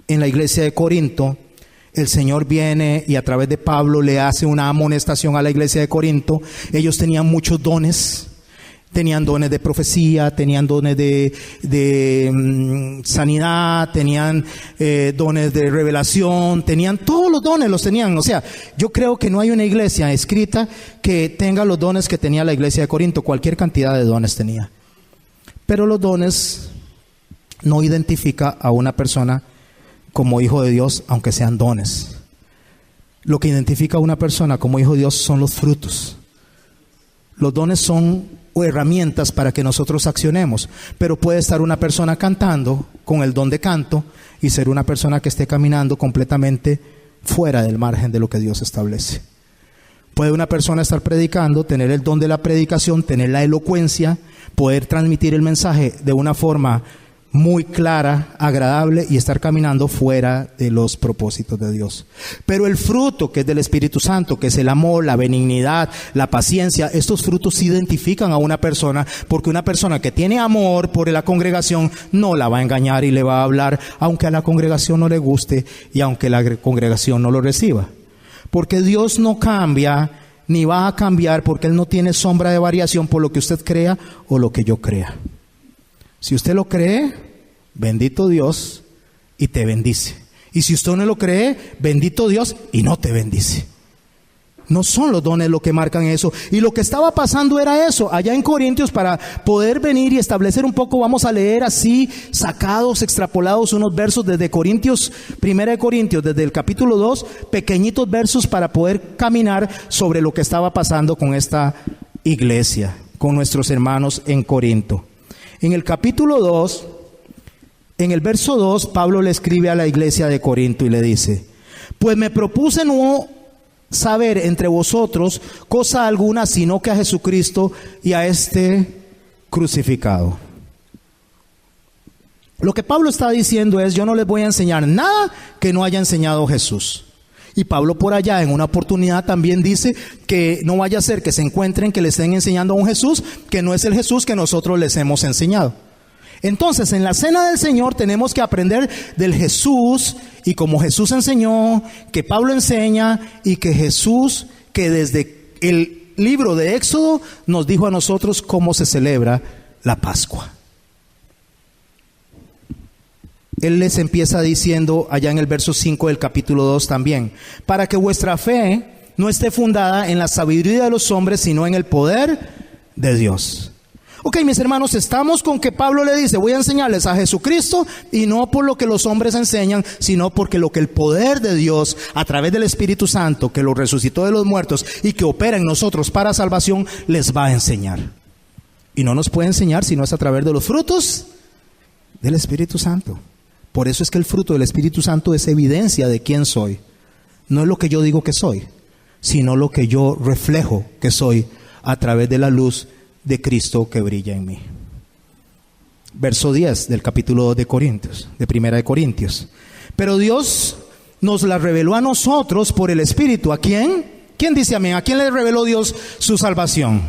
S2: la iglesia de Corinto, el Señor viene y a través de Pablo le hace una amonestación a la iglesia de Corinto. Ellos tenían muchos dones. Tenían dones de profecía, tenían dones de sanidad, tenían dones de revelación, tenían todos los dones, los tenían. O sea, yo creo que no hay una iglesia escrita que tenga los dones que tenía la iglesia de Corinto. Cualquier cantidad de dones tenía. Pero los dones no identifica a una persona como hijo de Dios, aunque sean dones. Lo que identifica a una persona como hijo de Dios son los frutos. Los dones son herramientas para que nosotros accionemos, pero puede estar una persona cantando con el don de canto y ser una persona que esté caminando completamente fuera del margen de lo que Dios establece. Puede una persona estar predicando, tener el don de la predicación, tener la elocuencia, poder transmitir el mensaje de una forma muy clara, agradable, y estar caminando fuera de los propósitos de Dios. Pero el fruto que es del Espíritu Santo, que es el amor, la benignidad, la paciencia, estos frutos identifican a una persona, porque una persona que tiene amor por la congregación no la va a engañar y le va a hablar aunque a la congregación no le guste y aunque la congregación no lo reciba. Porque Dios no cambia ni va a cambiar, porque Él no tiene sombra de variación por lo que usted crea o lo que yo crea. Si usted lo cree, bendito Dios, y te bendice. Y si usted no lo cree, bendito Dios, y no te bendice. No son los dones lo que marcan eso. Y lo que estaba pasando era eso. Allá en Corintios, para poder venir y establecer un poco, vamos a leer así, sacados, extrapolados, unos versos desde Corintios, 1 Corintios, desde el capítulo 2, pequeñitos versos para poder caminar sobre lo que estaba pasando con esta iglesia, con nuestros hermanos en Corinto. En el capítulo 2, en el verso 2, Pablo le escribe a la iglesia de Corinto y le dice: pues me propuse no saber entre vosotros cosa alguna, sino que a Jesucristo y a este crucificado. Lo que Pablo está diciendo es: yo no les voy a enseñar nada que no haya enseñado Jesús. Y Pablo por allá en una oportunidad también dice que no vaya a ser que se encuentren que le estén enseñando a un Jesús que no es el Jesús que nosotros les hemos enseñado. Entonces, en la cena del Señor tenemos que aprender del Jesús, y como Jesús enseñó, que Pablo enseña, y que Jesús, que desde el libro de Éxodo nos dijo a nosotros cómo se celebra la Pascua. Él les empieza diciendo allá en el verso 5 del capítulo 2 también: para que vuestra fe no esté fundada en la sabiduría de los hombres, sino en el poder de Dios. Ok, mis hermanos, estamos con que Pablo le dice: voy a enseñarles a Jesucristo, y no por lo que los hombres enseñan, sino porque lo que el poder de Dios, a través del Espíritu Santo, que lo resucitó de los muertos y que opera en nosotros para salvación, les va a enseñar. Y no nos puede enseñar sino es a través de los frutos del Espíritu Santo. Por eso es que el fruto del Espíritu Santo es evidencia de quién soy. No es lo que yo digo que soy, sino lo que yo reflejo que soy a través de la luz de Cristo que brilla en mí. Verso 10 del capítulo 2 de Corintios, de 1 Corintios. Pero Dios nos la reveló a nosotros por el Espíritu. ¿A quién? ¿Quién dice amén? ¿A quién le reveló Dios su salvación?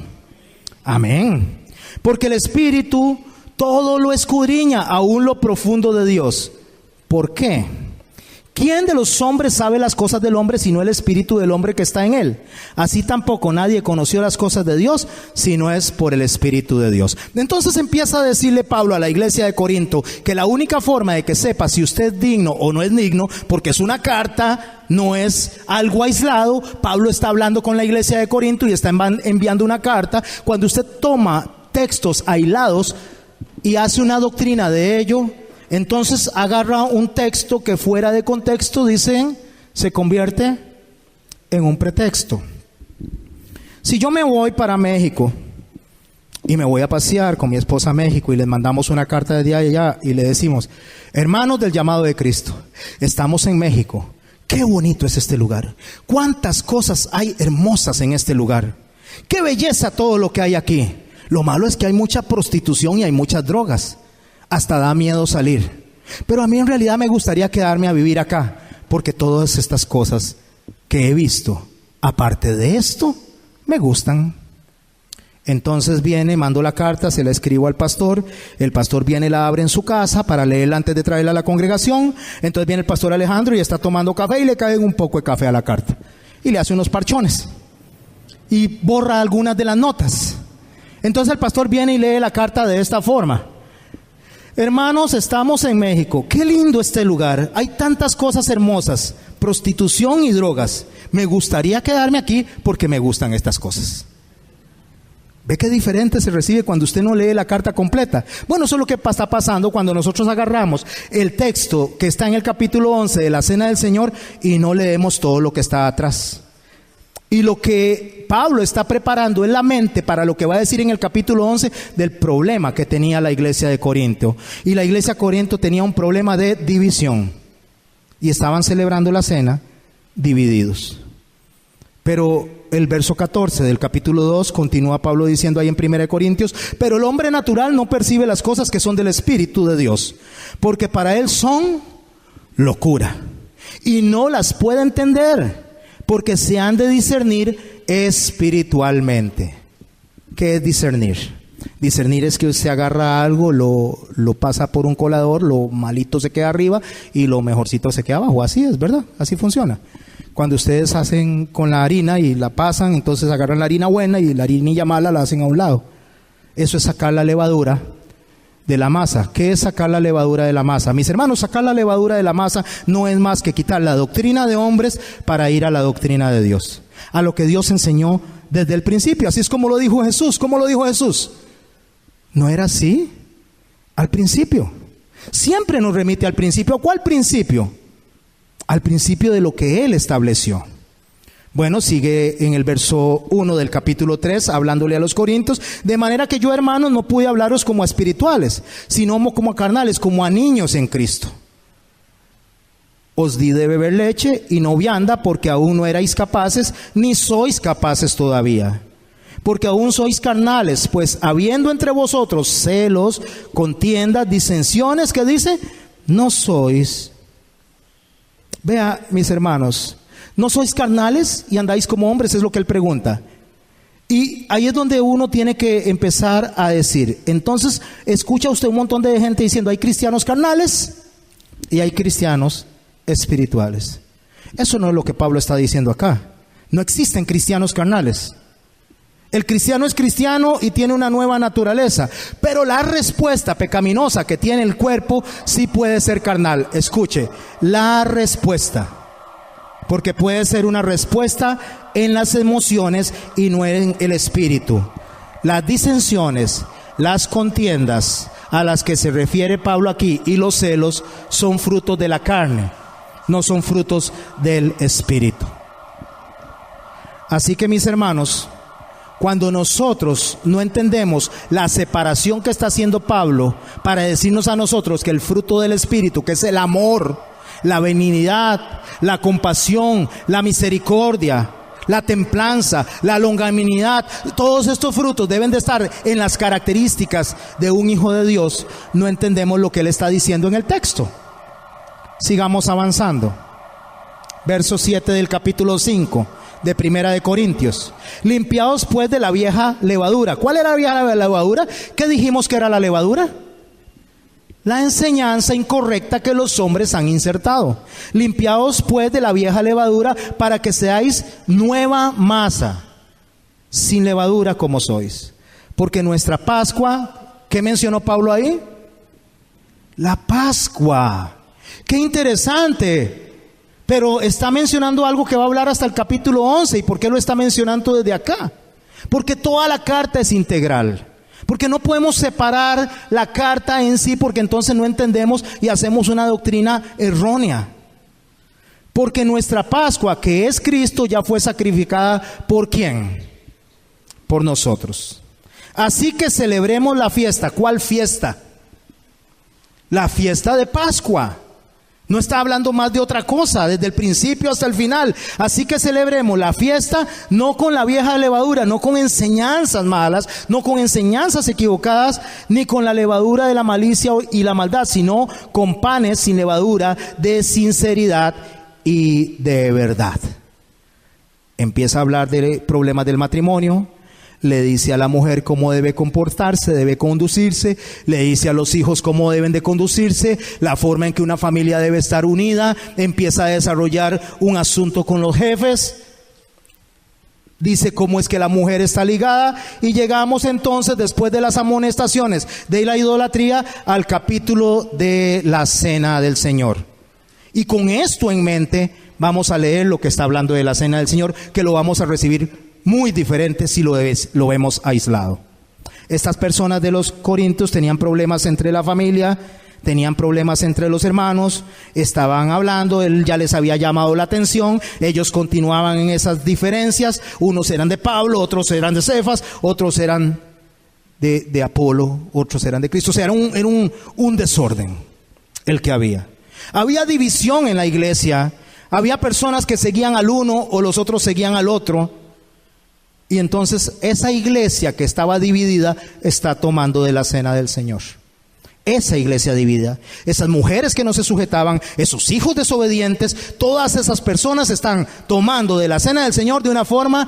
S2: Amén. Porque el Espíritu todo lo escudriña, aún lo profundo de Dios. ¿Por qué? ¿Quién de los hombres sabe las cosas del hombre sino el espíritu del hombre que está en él? Así tampoco nadie conoció las cosas de Dios sino es por el espíritu de Dios. Entonces empieza a decirle Pablo a la iglesia de Corinto que la única forma de que sepa si usted es digno o no es digno, porque es una carta, no es algo aislado. Pablo está hablando con la iglesia de Corinto y está enviando una carta. Cuando usted toma textos aislados y hace una doctrina de ello, entonces agarra un texto que fuera de contexto, dicen, se convierte en un pretexto. Si yo me voy para México y me voy a pasear con mi esposa a México y les mandamos una carta de día allá y le decimos, hermanos del llamado de Cristo, estamos en México, qué bonito es este lugar, cuántas cosas hay hermosas en este lugar, qué belleza todo lo que hay aquí. Lo malo es que hay mucha prostitución y hay muchas drogas. Hasta da miedo salir. Pero a mí en realidad me gustaría quedarme a vivir acá, porque todas estas cosas que he visto, aparte de esto, me gustan. Entonces viene, mando la carta, se la escribo al pastor, el pastor viene, la abre en su casa para leerla antes de traerla a la congregación. Entonces viene el pastor Alejandro y está tomando café y le cae un poco de café a la carta y le hace unos parchones y borra algunas de las notas. Entonces el pastor viene y lee la carta de esta forma: hermanos, estamos en México, qué lindo este lugar, hay tantas cosas hermosas, prostitución y drogas, me gustaría quedarme aquí porque me gustan estas cosas. ¿Ve qué diferente se recibe cuando usted no lee la carta completa? Bueno, eso es lo que está pasando cuando nosotros agarramos el texto que está en el capítulo 11 de la Cena del Señor y no leemos todo lo que está atrás. Y lo que Pablo está preparando en la mente para lo que va a decir en el capítulo 11 del problema que tenía la iglesia de Corinto. Y la iglesia de Corinto tenía un problema de división. Y estaban celebrando la cena divididos. Pero el verso 14 del capítulo 2 continúa Pablo diciendo ahí en 1 Corintios: pero el hombre natural no percibe las cosas que son del Espíritu de Dios, porque para él son locura. Y no las puede entender, porque se han de discernir espiritualmente. ¿Qué es discernir? Discernir es que usted agarra algo, lo pasa por un colador, lo malito se queda arriba y lo mejorcito se queda abajo. Así es, ¿verdad? Así funciona. Cuando ustedes hacen con la harina y la pasan, entonces agarran la harina buena y la harinilla mala la hacen a un lado. Eso es sacar la levadura de la masa. ¿Qué es sacar la levadura de la masa? Mis hermanos, sacar la levadura de la masa no es más que quitar la doctrina de hombres para ir a la doctrina de Dios, a lo que Dios enseñó desde el principio. Así es como lo dijo Jesús. ¿Cómo lo dijo Jesús? ¿No era así? Al principio. Siempre nos remite al principio. ¿A cuál principio? Al principio de lo que Él estableció. Bueno, sigue en el verso 1 del capítulo 3, hablándole a los corintios: de manera que yo, hermanos, no pude hablaros como a espirituales, sino como a carnales, como a niños en Cristo. Os di de beber leche y no vianda, porque aún no erais capaces, ni sois capaces todavía. Porque aún sois carnales, pues habiendo entre vosotros celos, contiendas, disensiones, ¿qué dice? No sois. Vea, mis hermanos, ¿no sois carnales y andáis como hombres? Es lo que él pregunta. Y ahí es donde uno tiene que empezar a decir. Entonces, escucha usted un montón de gente diciendo: hay cristianos carnales y hay cristianos espirituales. Eso no es lo que Pablo está diciendo acá. No existen cristianos carnales. El cristiano es cristiano y tiene una nueva naturaleza, pero la respuesta pecaminosa que tiene el cuerpo sí puede ser carnal. Escuche, la respuesta, porque puede ser una respuesta en las emociones y no en el espíritu. Las disensiones, las contiendas a las que se refiere Pablo aquí y los celos son frutos de la carne, no son frutos del espíritu. Así que, mis hermanos, cuando nosotros no entendemos la separación que está haciendo Pablo para decirnos a nosotros que el fruto del Espíritu, que es el amor, la benignidad, la compasión, la misericordia, la templanza, la longanimidad, todos estos frutos deben de estar en las características de un hijo de Dios, no entendemos lo que él está diciendo en el texto. Sigamos avanzando. Verso 7 del capítulo 5 de 1 Corintios. Limpiaos pues de la vieja levadura. ¿Cuál era la vieja levadura? ¿Qué dijimos que era la levadura? la enseñanza incorrecta que los hombres han insertado. Limpiaos pues de la vieja levadura para que seáis nueva masa, sin levadura como sois. Porque nuestra Pascua, ¿qué mencionó Pablo ahí? La Pascua. ¡Qué interesante! Pero está mencionando algo que va a hablar hasta el capítulo 11. ¿Y por qué lo está mencionando desde acá? Porque toda la carta es integral. Porque no podemos separar la carta en sí, porque entonces no entendemos y hacemos una doctrina errónea. Porque nuestra Pascua, que es Cristo, ya fue sacrificada ¿por quién? Por nosotros. Así que celebremos la fiesta. ¿Cuál fiesta? La fiesta de Pascua. No está hablando más de otra cosa, desde el principio hasta el final. Así que celebremos la fiesta no con la vieja levadura, no con enseñanzas malas, no con enseñanzas equivocadas, ni con la levadura de la malicia y la maldad, sino con panes sin levadura de sinceridad y de verdad. Empieza a hablar de problemas del matrimonio. Le dice a la mujer cómo debe comportarse, debe conducirse. Le dice a los hijos cómo deben de conducirse, la forma en que una familia debe estar unida. Empieza a desarrollar un asunto con los jefes. Dice cómo es que la mujer está ligada. Y llegamos entonces, después de las amonestaciones de la idolatría, al capítulo de la cena del Señor. Y con esto en mente vamos a leer lo que está hablando de la cena del Señor, que lo vamos a recibir muy diferente si lo vemos aislado. Estas personas de los Corintios tenían problemas entre la familia, tenían problemas entre los hermanos, estaban hablando, él ya les había llamado la atención, ellos continuaban en esas diferencias, unos eran de Pablo, otros eran de Cefas, otros eran de Apolo, otros eran de Cristo. O sea, era un desorden el que había. Había división en la iglesia, había personas que seguían al uno o los otros seguían al otro. Y entonces esa iglesia que estaba dividida está tomando de la cena del Señor. Esa iglesia dividida, esas mujeres que no se sujetaban, esos hijos desobedientes, todas esas personas están tomando de la cena del Señor de una forma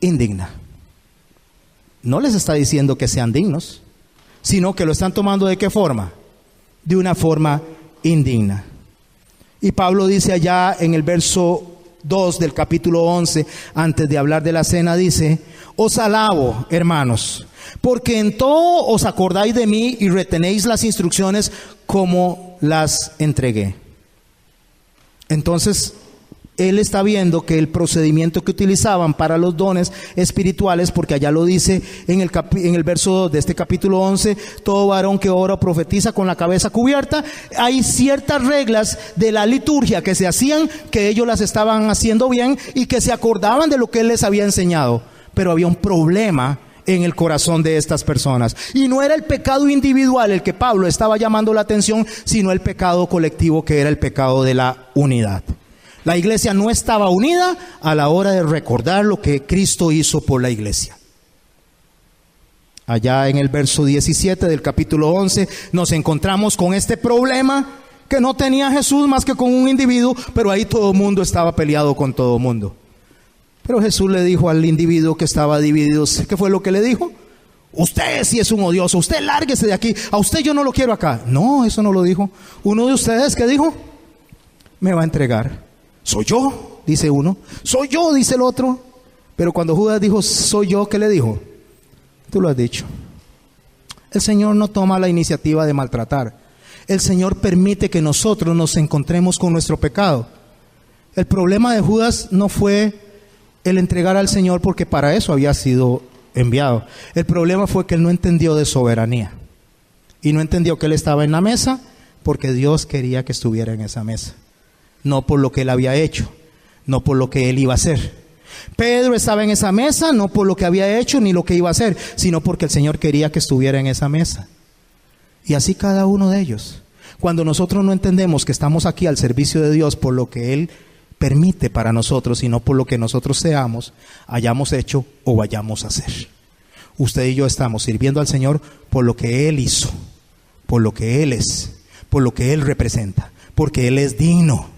S2: indigna. No les está diciendo que sean dignos, sino que lo están tomando ¿de qué forma? De una forma indigna. Y Pablo dice allá en el verso 2 del capítulo 11, antes de hablar de la cena, dice: os alabo, hermanos, porque en todo os acordáis de mí y retenéis las instrucciones como las entregué. Entonces, él está viendo que el procedimiento que utilizaban para los dones espirituales, porque allá lo dice en el verso 2 de este capítulo 11, todo varón que ora o profetiza con la cabeza cubierta, hay ciertas reglas de la liturgia que se hacían, que ellos las estaban haciendo bien y que se acordaban de lo que él les había enseñado, pero había un problema en el corazón de estas personas, y no era el pecado individual el que Pablo estaba llamando la atención, sino el pecado colectivo, que era el pecado de la unidad. La iglesia no estaba unida a la hora de recordar lo que Cristo hizo por la iglesia. Allá en el verso 17 del capítulo 11 nos encontramos con este problema que no tenía Jesús más que con un individuo, pero ahí todo el mundo estaba peleado con todo el mundo. Pero Jesús le dijo al individuo que estaba dividido, ¿qué fue lo que le dijo? Usted sí es un odioso, usted lárguese de aquí, a usted yo no lo quiero acá. No, eso no lo dijo. Uno de ustedes, ¿qué dijo? Me va a entregar. Soy yo, dice uno. Soy yo, dice el otro. Pero cuando Judas dijo, soy yo, ¿qué le dijo? Tú lo has dicho. El Señor no toma la iniciativa de maltratar. El Señor permite que nosotros nos encontremos con nuestro pecado. El problema de Judas no fue el entregar al Señor, porque para eso había sido enviado. El problema fue que él no entendió de soberanía. Y no entendió que él estaba en la mesa porque Dios quería que estuviera en esa mesa. No por lo que él había hecho, no por lo que él iba a hacer. Pedro estaba en esa mesa no por lo que había hecho ni lo que iba a hacer, sino porque el Señor quería que estuviera en esa mesa. Y así cada uno de ellos. Cuando nosotros no entendemos que estamos aquí al servicio de Dios por lo que Él permite para nosotros y no por lo que nosotros seamos, hayamos hecho o vayamos a hacer. Usted y yo estamos sirviendo al Señor por lo que Él hizo, por lo que Él es, por lo que Él representa, porque Él es digno.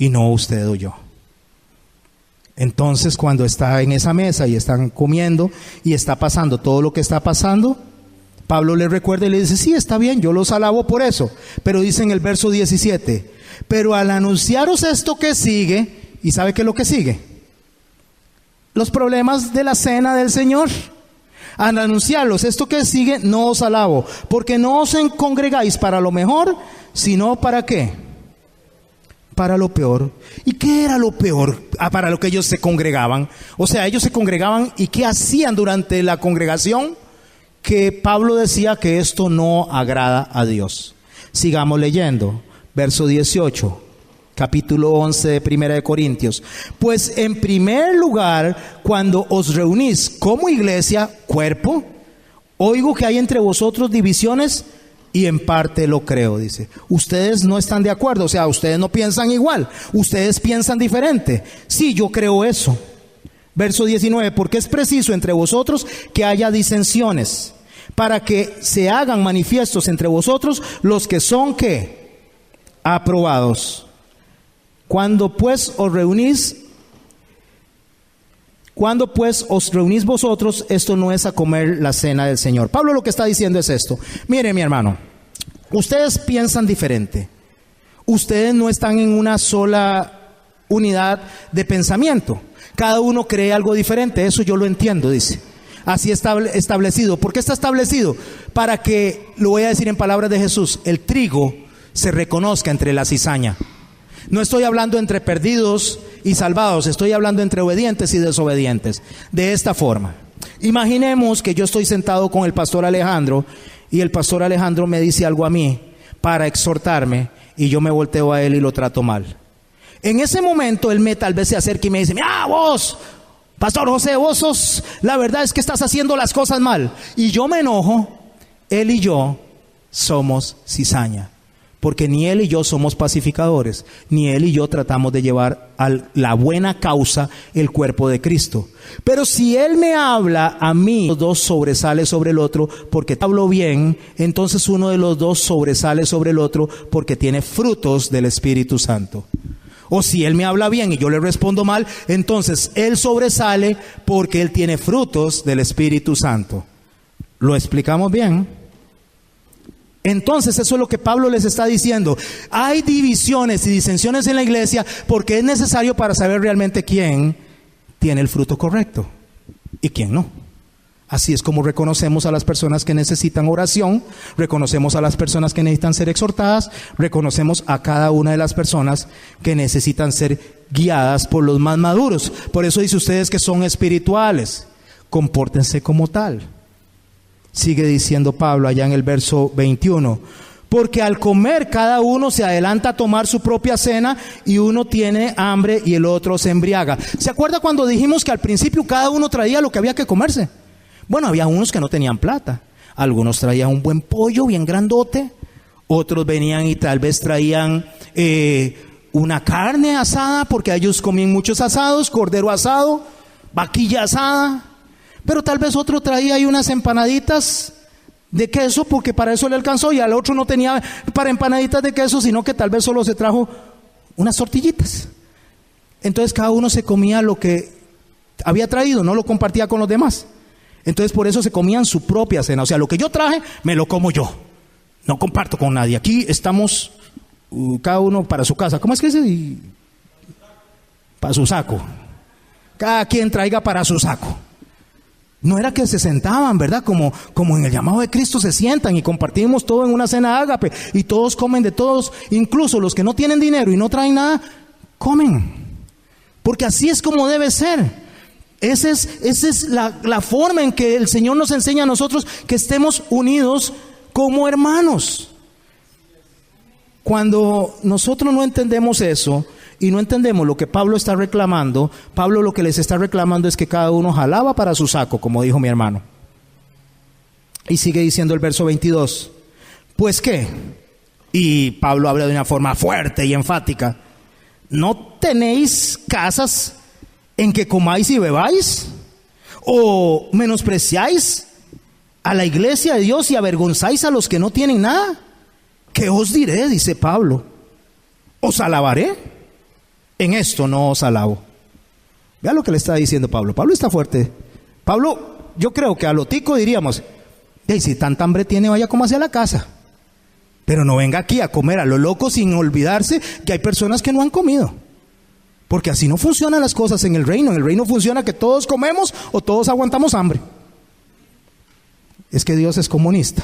S2: Y no usted o yo. Entonces, cuando está en esa mesa y están comiendo y está pasando todo lo que está pasando, Pablo le recuerda y le dice, sí, está bien, yo los alabo por eso. Pero dice en el verso 17, pero al anunciaros esto que sigue, ¿y sabe qué es lo que sigue? Los problemas de la cena del Señor. Al anunciarlos esto que sigue, no os alabo, porque no os congregáis para lo mejor, sino ¿para qué? Para lo peor. ¿Y qué era lo peor? Para lo que ellos se congregaban. O sea, ellos se congregaban, ¿y qué hacían durante la congregación? Que Pablo decía que esto no agrada a Dios. Sigamos leyendo, verso 18, capítulo 11 de Primera de Corintios. Pues en primer lugar, cuando os reunís como iglesia, cuerpo, oigo que hay entre vosotros divisiones, y en parte lo creo, dice. Ustedes no están de acuerdo, o sea, ustedes no piensan igual, ustedes piensan diferente. Sí, yo creo eso. Verso 19, porque es preciso entre vosotros que haya disensiones, para que se hagan manifiestos entre vosotros los que son, ¿qué? Aprobados. Cuando pues os reunís vosotros, esto no es a comer la cena del Señor. Pablo lo que está diciendo es esto. Mire, mi hermano, ustedes piensan diferente. Ustedes no están en una sola unidad de pensamiento. Cada uno cree algo diferente, eso yo lo entiendo, dice. Así está establecido. ¿Por qué está establecido? Para que, lo voy a decir en palabras de Jesús, el trigo se reconozca entre la cizaña. No estoy hablando entre perdidos y salvados, estoy hablando entre obedientes y desobedientes. De esta forma, imaginemos que yo estoy sentado con el pastor Alejandro y el pastor Alejandro me dice algo a mí para exhortarme y yo me volteo a él y lo trato mal. En ese momento él tal vez se acerca y me dice, mira vos, pastor José, la verdad es que estás haciendo las cosas mal. Y yo me enojo. Él y yo somos cizaña, porque ni él y yo somos pacificadores, ni él y yo tratamos de llevar a la buena causa el cuerpo de Cristo. Pero si él me habla a mí, los dos sobresale sobre el otro porque hablo bien, entonces uno de los dos sobresale sobre el otro porque tiene frutos del Espíritu Santo. O si él me habla bien y yo le respondo mal, entonces él sobresale porque él tiene frutos del Espíritu Santo. ¿Lo explicamos bien? Entonces eso es lo que Pablo les está diciendo. Hay divisiones y disensiones en la iglesia porque es necesario para saber realmente quién tiene el fruto correcto y quién no. Así es como reconocemos a las personas que necesitan oración, reconocemos a las personas que necesitan ser exhortadas, reconocemos a cada una de las personas que necesitan ser guiadas por los más maduros. Por eso dice ustedes que son espirituales, compórtense como tal. Sigue diciendo Pablo allá en el verso 21, porque al comer cada uno se adelanta a tomar su propia cena y uno tiene hambre y el otro se embriaga. ¿Se acuerda cuando dijimos que al principio cada uno traía lo que había que comerse? Bueno, había unos que no tenían plata, algunos traían un buen pollo bien grandote, otros venían y tal vez traían una carne asada, porque ellos comían muchos asados, cordero asado, vaquilla asada, pero tal vez otro traía ahí unas empanaditas de queso, porque para eso le alcanzó, y al otro no tenía para empanaditas de queso, sino que tal vez solo se trajo unas tortillitas. Entonces cada uno se comía lo que había traído, no lo compartía con los demás. Entonces por eso se comían su propia cena. O sea, lo que yo traje, me lo como yo. No comparto con nadie. Aquí estamos cada uno para su casa. ¿Cómo es que dice? Para su saco. Cada quien traiga para su saco. No era que se sentaban, ¿verdad? Como en el llamado de Cristo se sientan y compartimos todo en una cena ágape. Y todos comen de todos. Incluso los que no tienen dinero y no traen nada, comen. Porque así es como debe ser. Esa es la forma en que el Señor nos enseña a nosotros que estemos unidos como hermanos. Cuando nosotros no entendemos eso y no entendemos lo que Pablo está reclamando, Pablo lo que les está reclamando es que cada uno jalaba para su saco, como dijo mi hermano. Y sigue diciendo el verso 22. ¿Pues qué? Y Pablo habla de una forma fuerte y enfática. ¿No tenéis casas en que comáis y bebáis? ¿O menospreciáis a la iglesia de Dios y avergonzáis a los que no tienen nada? ¿Qué os diré? Dice Pablo. ¿Os alabaré? En esto no os alabo. Vea lo que le está diciendo Pablo. Pablo está fuerte. Pablo, yo creo que a lo tico diríamos, Y si tanta hambre tiene, vaya como hacia la casa. Pero no venga aquí a comer a lo loco sin olvidarse que hay personas que no han comido. Porque así no funcionan las cosas en el reino. En el reino funciona que todos comemos o todos aguantamos hambre. Es que Dios es comunista.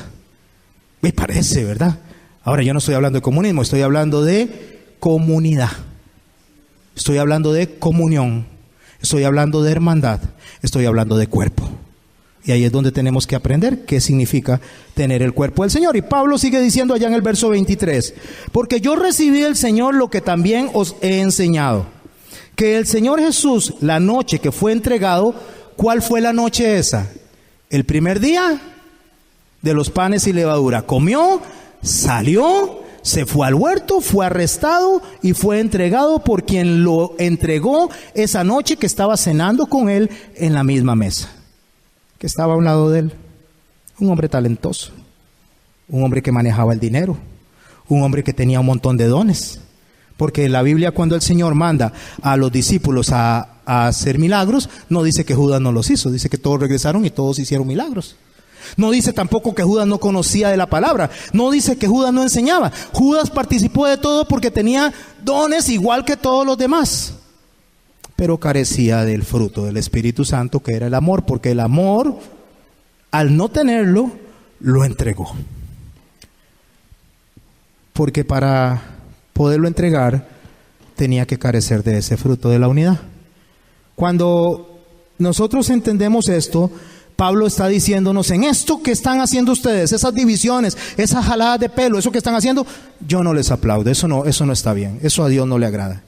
S2: Me parece, ¿verdad? Ahora yo no estoy hablando de comunismo, estoy hablando de comunidad. Estoy hablando de comunión. Estoy hablando de hermandad. Estoy hablando de cuerpo. Y ahí es donde tenemos que aprender qué significa tener el cuerpo del Señor. Y Pablo sigue diciendo allá en el verso 23, porque yo recibí del Señor lo que también os he enseñado, que el Señor Jesús, la noche que fue entregado, ¿cuál fue la noche esa? El primer día de los panes y levadura. Comió, salió, se fue al huerto, fue arrestado y fue entregado por quien lo entregó esa noche, que estaba cenando con él en la misma mesa. Que estaba a un lado de él, un hombre talentoso, un hombre que manejaba el dinero, un hombre que tenía un montón de dones. Porque en la Biblia, cuando el Señor manda a los discípulos a hacer milagros, no dice que Judas no los hizo, dice que todos regresaron y todos hicieron milagros. No dice tampoco que Judas no conocía de la palabra, no dice que Judas no enseñaba. Judas participó de todo porque tenía dones igual que todos los demás, pero carecía del fruto del Espíritu Santo, que era el amor, porque el amor, al no tenerlo, lo entregó. Porque para poderlo entregar, tenía que carecer de ese fruto de la unidad. Cuando nosotros entendemos esto, Pablo está diciéndonos: en esto que están haciendo ustedes, esas divisiones, esas jaladas de pelo, eso que están haciendo, yo no les aplaudo, eso no está bien, eso a Dios no le agrada.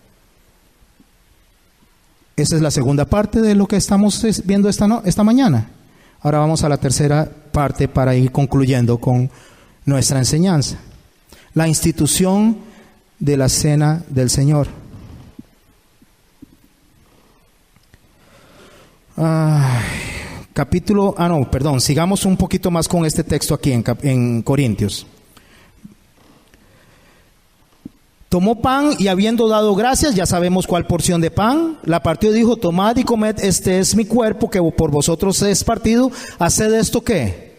S2: Esa es la segunda parte de lo que estamos viendo esta mañana. Ahora vamos a la tercera parte para ir concluyendo con nuestra enseñanza. La institución de la cena del Señor. Sigamos un poquito más con este texto aquí en Corintios. Tomó pan y habiendo dado gracias, ya sabemos cuál porción de pan, la partió y dijo: tomad y comed, este es mi cuerpo que por vosotros es partido, haced esto ¿qué?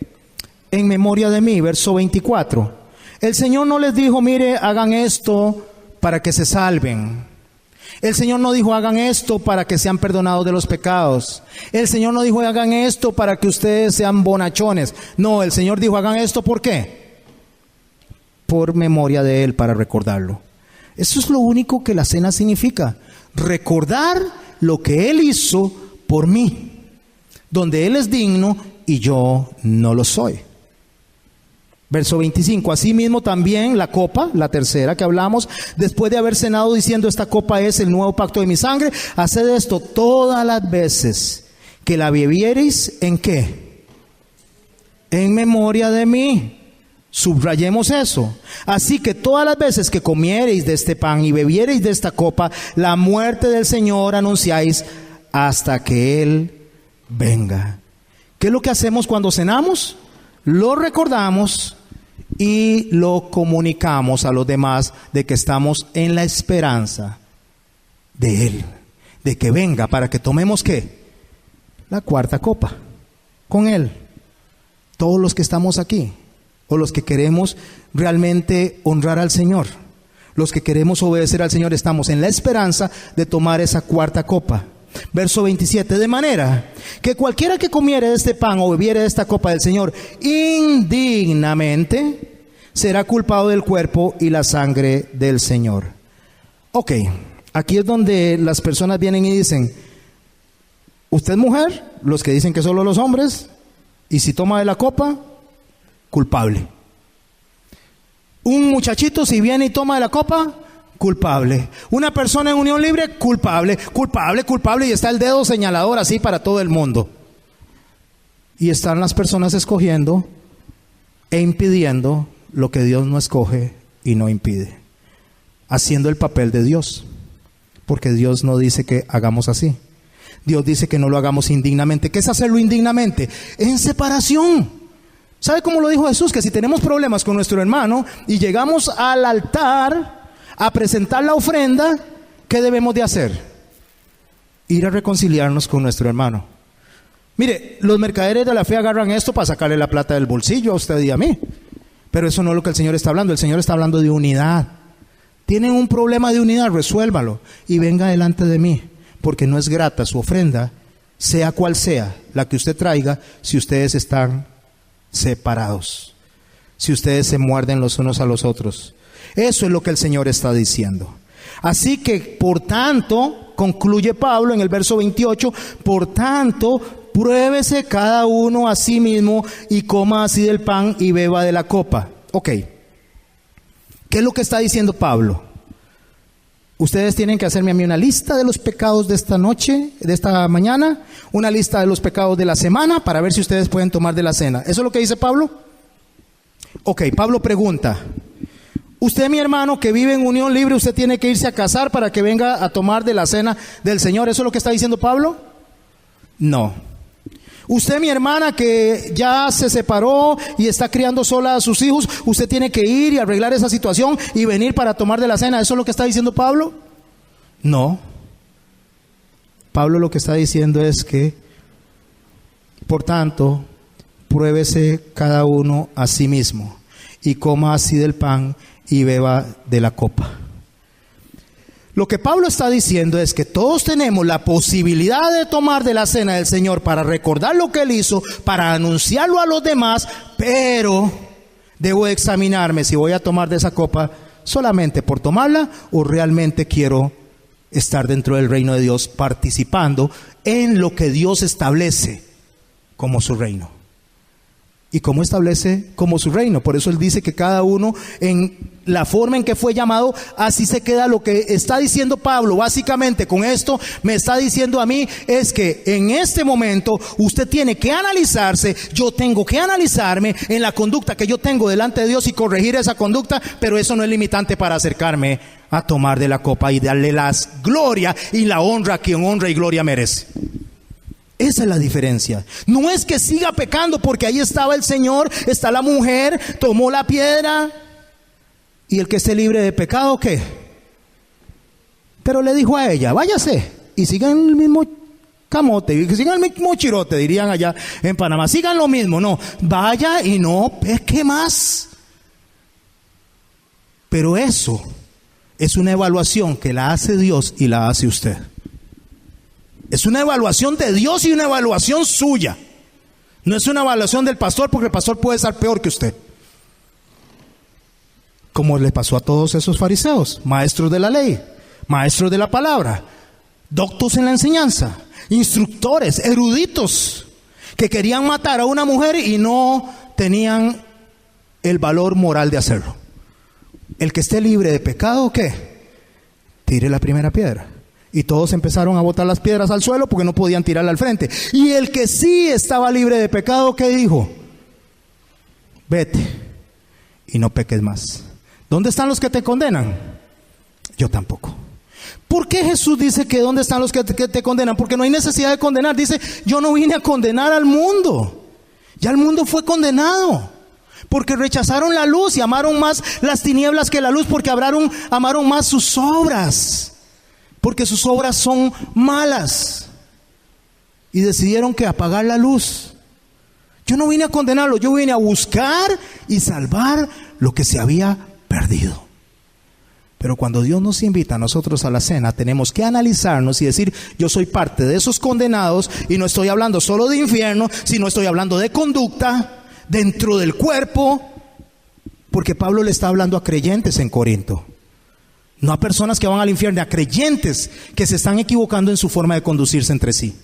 S2: En memoria de mí. Verso 24. El Señor no les dijo: mire, hagan esto para que se salven. El Señor no dijo: hagan esto para que sean perdonados de los pecados. El Señor no dijo: hagan esto para que ustedes sean bonachones. No, el Señor dijo: hagan esto, ¿por qué? Por memoria de Él, para recordarlo. Eso es lo único que la cena significa: recordar lo que Él hizo por mí, donde Él es digno y yo no lo soy. Verso 25, asimismo también la copa, la tercera que hablamos, después de haber cenado diciendo: esta copa es el nuevo pacto de mi sangre, haced esto todas las veces que la bebiereis, ¿en qué? En memoria de mí. Subrayemos eso. Así que todas las veces que comiereis de este pan y bebiereis de esta copa, la muerte del Señor anunciáis hasta que Él venga. ¿Qué es lo que hacemos cuando cenamos? Lo recordamos y lo comunicamos a los demás de que estamos en la esperanza de Él, de que venga, para que tomemos ¿qué? La cuarta copa con Él. Todos los que estamos aquí, o los que queremos realmente honrar al Señor, los que queremos obedecer al Señor, estamos en la esperanza de tomar esa cuarta copa. Verso 27, de manera que cualquiera que comiere de este pan o bebiere de esta copa del Señor indignamente, será culpado del cuerpo y la sangre del Señor. Ok, aquí es donde las personas vienen y dicen: usted es mujer, los que dicen que solo los hombres, y si toma de la copa, culpable. Un muchachito si viene y toma de la copa, culpable. Una persona en unión libre, culpable, culpable, culpable, y está el dedo señalador así para todo el mundo. Y están las personas escogiendo e impidiendo lo que Dios no escoge y no impide, haciendo el papel de Dios, porque Dios no dice que hagamos así. Dios dice que no lo hagamos indignamente. ¿Qué es hacerlo indignamente? En separación. ¿Sabe cómo lo dijo Jesús? Que si tenemos problemas con nuestro hermano y llegamos al altar a presentar la ofrenda, ¿qué debemos de hacer? Ir a reconciliarnos con nuestro hermano. Mire, los mercaderes de la fe agarran esto para sacarle la plata del bolsillo a usted y a mí. Pero eso no es lo que el Señor está hablando. El Señor está hablando de unidad. Tienen un problema de unidad, resuélvalo y venga delante de mí, porque no es grata su ofrenda, sea cual sea la que usted traiga, si ustedes están separados, si ustedes se muerden los unos a los otros. Eso es lo que el Señor está diciendo. Así que, por tanto, concluye Pablo en el verso 28, por tanto, pruébese cada uno a sí mismo y coma así del pan y beba de la copa. Ok. ¿Qué es lo que está diciendo Pablo? Ustedes tienen que hacerme a mí una lista de los pecados de esta noche, de esta mañana, una lista de los pecados de la semana para ver si ustedes pueden tomar de la cena. ¿Eso es lo que dice Pablo? Ok, Pablo pregunta, usted, mi hermano, que vive en unión libre, usted tiene que irse a casar para que venga a tomar de la cena del Señor. ¿Eso es lo que está diciendo Pablo? No. Usted, mi hermana, que ya se separó y está criando sola a sus hijos, usted tiene que ir y arreglar esa situación y venir para tomar de la cena. ¿Eso es lo que está diciendo Pablo? No. Pablo lo que está diciendo es que, por tanto, pruébese cada uno a sí mismo y coma así del pan y beba de la copa. Lo que Pablo está diciendo es que todos tenemos la posibilidad de tomar de la cena del Señor para recordar lo que Él hizo, para anunciarlo a los demás, pero debo examinarme si voy a tomar de esa copa solamente por tomarla o realmente quiero estar dentro del reino de Dios participando en lo que Dios establece como su reino. ¿Y cómo establece como su reino? Por eso Él dice que cada uno en la forma en que fue llamado, así se queda. Lo que está diciendo Pablo, básicamente con esto me está diciendo a mí, es que en este momento usted tiene que analizarse, yo tengo que analizarme en la conducta que yo tengo delante de Dios y corregir esa conducta, pero eso no es limitante para acercarme a tomar de la copa y darle la gloria y la honra a quien honra y gloria merece. Esa es la diferencia. No es que siga pecando porque ahí estaba el Señor, está la mujer, tomó la piedra y el que esté libre de pecado, ¿qué? Pero le dijo a ella, váyase y sigan el mismo camote, sigan el mismo chirote, dirían allá en Panamá, sigan lo mismo, no, vaya y no peque más. Pero eso es una evaluación que la hace Dios y la hace usted. Es una evaluación de Dios y una evaluación suya. No es una evaluación del pastor, porque el pastor puede estar peor que usted. Como le pasó a todos esos fariseos, maestros de la ley, maestros de la palabra, doctos en la enseñanza, instructores, eruditos, que querían matar a una mujer y no tenían el valor moral de hacerlo. El que esté libre de pecado, ¿qué? Tire la primera piedra. Y todos empezaron a botar las piedras al suelo porque no podían tirarla al frente. Y el que sí estaba libre de pecado, ¿qué dijo? Vete y no peques más. ¿Dónde están los que te condenan? Yo tampoco. ¿Por qué Jesús dice que dónde están los que te condenan? Porque no hay necesidad de condenar. Dice, yo no vine a condenar al mundo. Ya el mundo fue condenado. Porque rechazaron la luz y amaron más las tinieblas que la luz, porque amaron más sus obras. Porque sus obras son malas y decidieron que apagar la luz. Yo no vine a condenarlo, yo vine a buscar y salvar lo que se había perdido. Pero cuando Dios nos invita a nosotros a la cena, tenemos que analizarnos y decir, yo soy parte de esos condenados, y no estoy hablando solo de infierno, sino estoy hablando de conducta dentro del cuerpo, porque Pablo le está hablando a creyentes en Corinto. No a personas que van al infierno, a creyentes que se están equivocando en su forma de conducirse entre sí.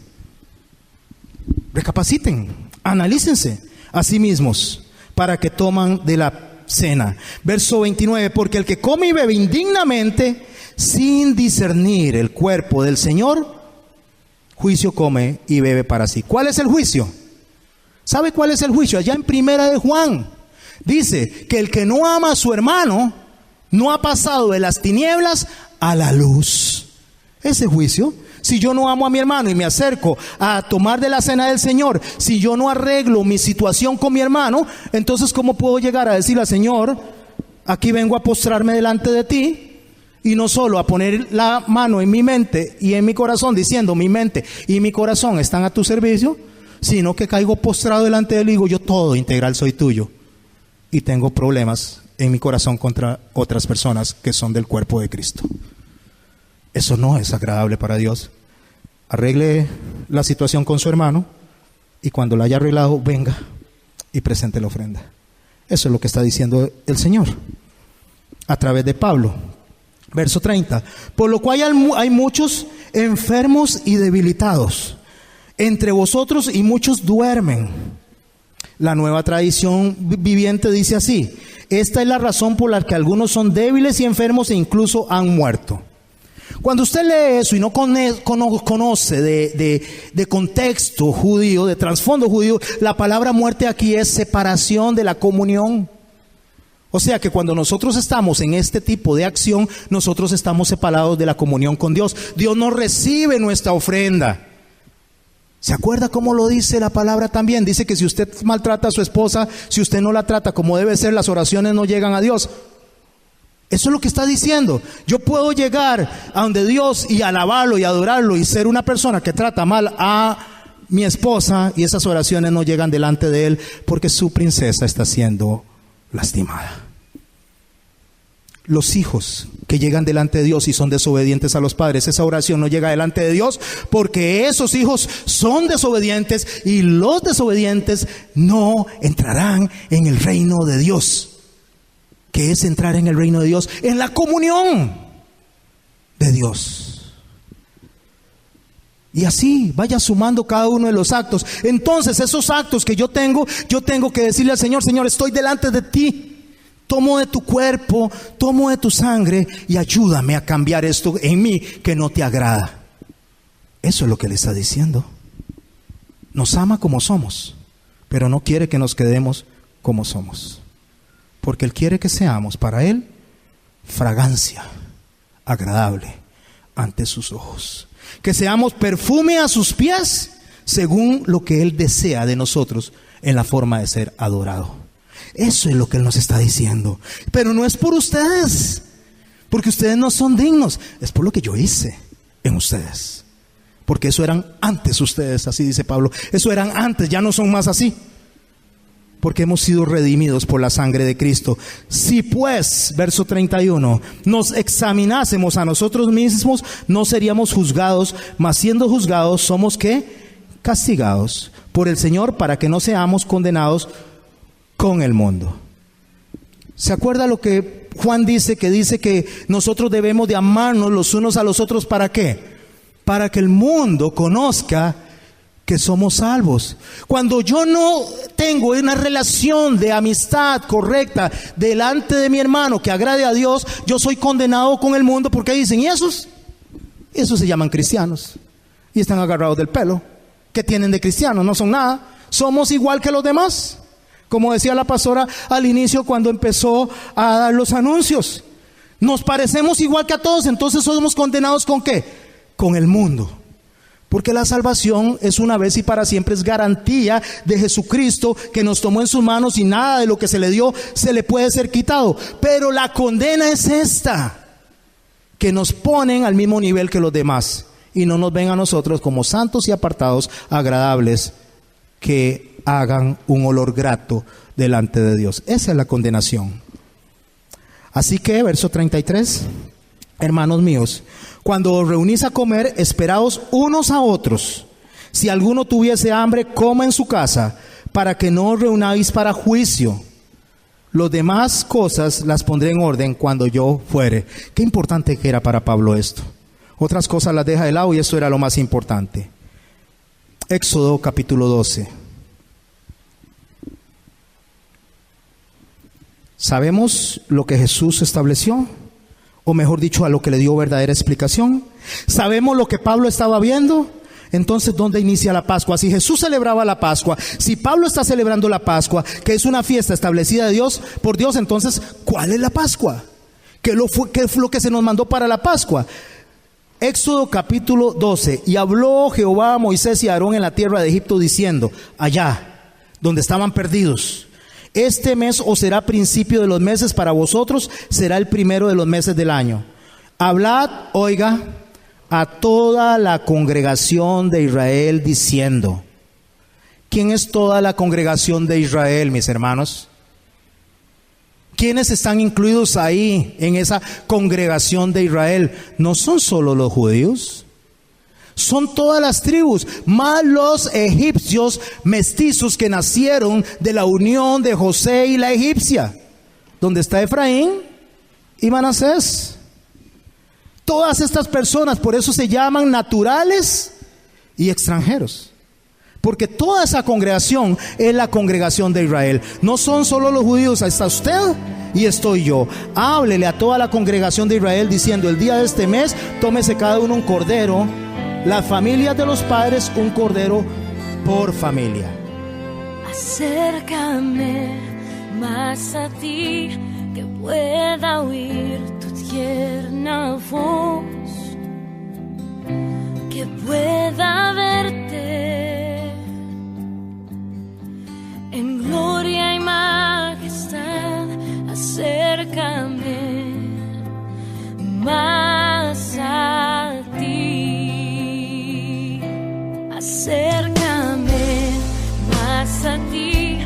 S2: Recapaciten, analícense a sí mismos para que toman de la cena. Verso 29, porque el que come y bebe indignamente, sin discernir el cuerpo del Señor, juicio come y bebe para sí. ¿Cuál es el juicio? ¿Sabe cuál es el juicio? Allá en Primera de Juan dice que el que no ama a su hermano no ha pasado de las tinieblas a la luz. Ese juicio, si yo no amo a mi hermano y me acerco a tomar de la cena del Señor, si yo no arreglo mi situación con mi hermano, entonces ¿cómo puedo llegar a decirle al Señor, aquí vengo a postrarme delante de ti? Y no solo a poner la mano en mi mente y en mi corazón, diciendo mi mente y mi corazón están a tu servicio, sino que caigo postrado delante de él y digo, yo todo integral soy tuyo. Y tengo problemas en mi corazón contra otras personas que son del cuerpo de Cristo. Eso no es agradable para Dios. Arregle la situación con su hermano y cuando la haya arreglado, venga y presente la ofrenda. Eso es lo que está diciendo el Señor a través de Pablo. Verso 30. Por lo cual hay muchos enfermos y debilitados entre vosotros y muchos duermen. La Nueva Tradición Viviente dice así: esta es la razón por la que algunos son débiles y enfermos e incluso han muerto. Cuando usted lee eso y no conoce de contexto judío, de trasfondo judío, la palabra muerte aquí es separación de la comunión. O sea que cuando nosotros estamos en este tipo de acción, nosotros estamos separados de la comunión con Dios. Dios no recibe nuestra ofrenda. ¿Se acuerda cómo lo dice la palabra también? Dice que si usted maltrata a su esposa, si usted no la trata como debe ser, las oraciones no llegan a Dios. Eso es lo que está diciendo. Yo puedo llegar a donde Dios y alabarlo y adorarlo y ser una persona que trata mal a mi esposa y esas oraciones no llegan delante de él porque su princesa está siendo lastimada. Los hijos que llegan delante de Dios y son desobedientes a los padres, esa oración no llega delante de Dios porque esos hijos son desobedientes y los desobedientes no entrarán en el reino de Dios. ¿Qué es entrar en el reino de Dios? En la comunión de Dios. Y así vaya sumando cada uno de los actos. Entonces esos actos que yo tengo que decirle al Señor: Señor, estoy delante de ti. Tomo de tu cuerpo, tomo de tu sangre y ayúdame a cambiar esto en mí que no te agrada. Eso es lo que le está diciendo. Nos ama como somos, pero no quiere que nos quedemos como somos. Porque Él quiere que seamos para Él fragancia agradable ante sus ojos. Que seamos perfume a sus pies según lo que Él desea de nosotros en la forma de ser adorado. Eso es lo que Él nos está diciendo. Pero no es por ustedes, porque ustedes no son dignos. Es por lo que yo hice en ustedes. Porque eso eran antes ustedes, así dice Pablo. Eso eran antes, ya no son más así. Porque hemos sido redimidos por la sangre de Cristo. Si pues, verso 31, nos examinásemos a nosotros mismos, no seríamos juzgados, mas siendo juzgados, somos ¿qué? Castigados por el Señor, para que no seamos condenados con el mundo. ¿Se acuerda lo que Juan dice? Que dice que nosotros debemos de amarnos los unos a los otros. ¿Para qué? Para que el mundo conozca que somos salvos. Cuando yo no tengo una relación de amistad correcta delante de mi hermano que agrade a Dios, yo soy condenado con el mundo, porque dicen: ¿y esos se llaman cristianos? Y están agarrados del pelo. ¿Qué tienen de cristianos? No son nada. Somos igual que los demás. Como decía la pastora al inicio cuando empezó a dar los anuncios. Nos parecemos igual que a todos, entonces somos condenados ¿con qué? Con el mundo. Porque la salvación es una vez y para siempre, es garantía de Jesucristo que nos tomó en sus manos y nada de lo que se le dio se le puede ser quitado. Pero la condena es esta, que nos ponen al mismo nivel que los demás y no nos ven a nosotros como santos y apartados, agradables, que hagan un olor grato delante de Dios. Esa es la condenación. Así que, verso 33, hermanos míos, cuando os reunís a comer, esperaos unos a otros. Si alguno tuviese hambre, coma en su casa, para que no os reunáis para juicio. Los demás cosas las pondré en orden cuando yo fuere. Qué importante que era para Pablo esto. Otras cosas las deja de lado y esto era lo más importante. Éxodo capítulo 12. ¿Sabemos lo que Jesús estableció? O mejor dicho, a lo que le dio verdadera explicación. ¿Sabemos lo que Pablo estaba viendo? Entonces, ¿dónde inicia la Pascua? Si Jesús celebraba la Pascua, si Pablo está celebrando la Pascua, que es una fiesta establecida de Dios, por Dios, entonces, ¿cuál es la Pascua? ¿Qué es lo que se nos mandó para la Pascua? Éxodo capítulo 12. Y habló Jehová a Moisés y a Aarón en la tierra de Egipto diciendo, allá donde estaban perdidos: este mes os será principio de los meses para vosotros, será el primero de los meses del año. Hablad, oiga, a toda la congregación de Israel diciendo: ¿Quién es toda la congregación de Israel, mis hermanos? ¿Quiénes están incluidos ahí en esa congregación de Israel? No son solo los judíos, son todas las tribus, más los egipcios mestizos que nacieron de la unión de José y la egipcia, donde está Efraín y Manasés. Todas estas personas, por eso se llaman naturales y extranjeros. Porque toda esa congregación es la congregación de Israel. No son solo los judíos, ahí está usted y estoy yo. Háblele a toda la congregación de Israel diciendo: el día de este mes, tómese cada uno un cordero, las familias de los padres un cordero por familia.
S3: Acércame más a ti, que pueda oír tu tierna voz, que pueda verte en gloria y majestad. Acércame más a ti, acércame más a ti,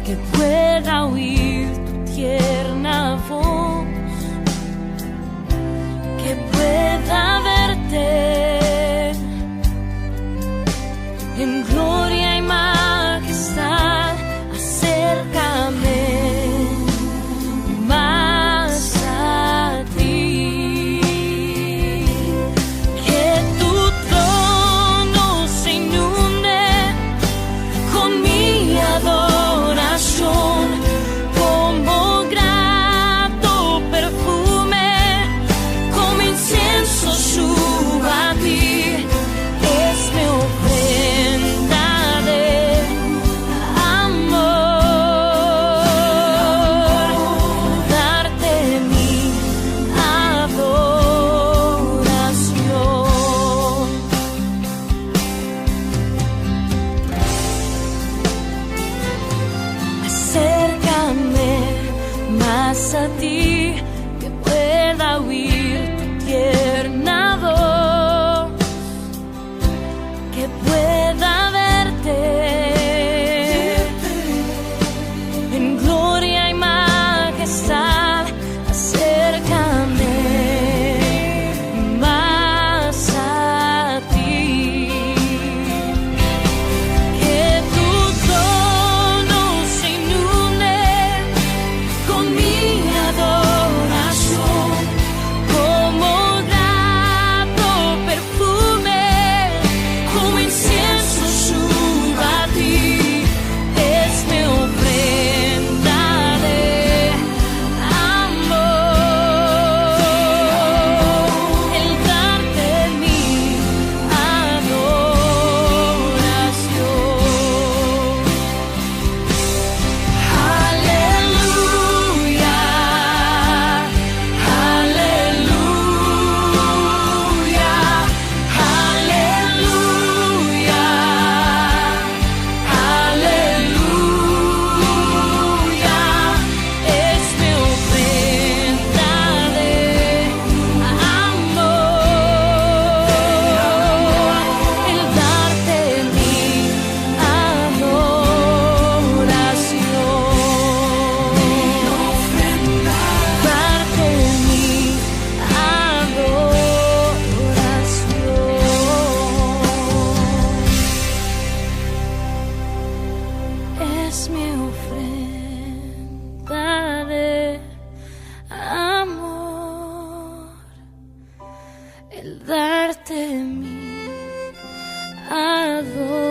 S3: que pueda oír tu tierna voz, que pueda verte en gloria y majestad. Acércame más a ti, que tu trono se inunde con mi adoración, como grato perfume, como incienso suba a ti. Es mi ofrenda de amor, darte mi adoración. Acércame más a ti, que pueda oír tu tierna voz, que pueda verte en gloria y majestad. Acércame más a ti, que tu trono se inunde con mi adoración, como grato perfume, como incienso suba a ti. Es mi ofrenda de amor, el darte mi adoración. Aleluya, aleluya, aleluya, aleluya. Es mi ofrenda de amor, el darte mi adoración, darte mi adoración. Es mi ofrenda de amor, el darte mi adoración.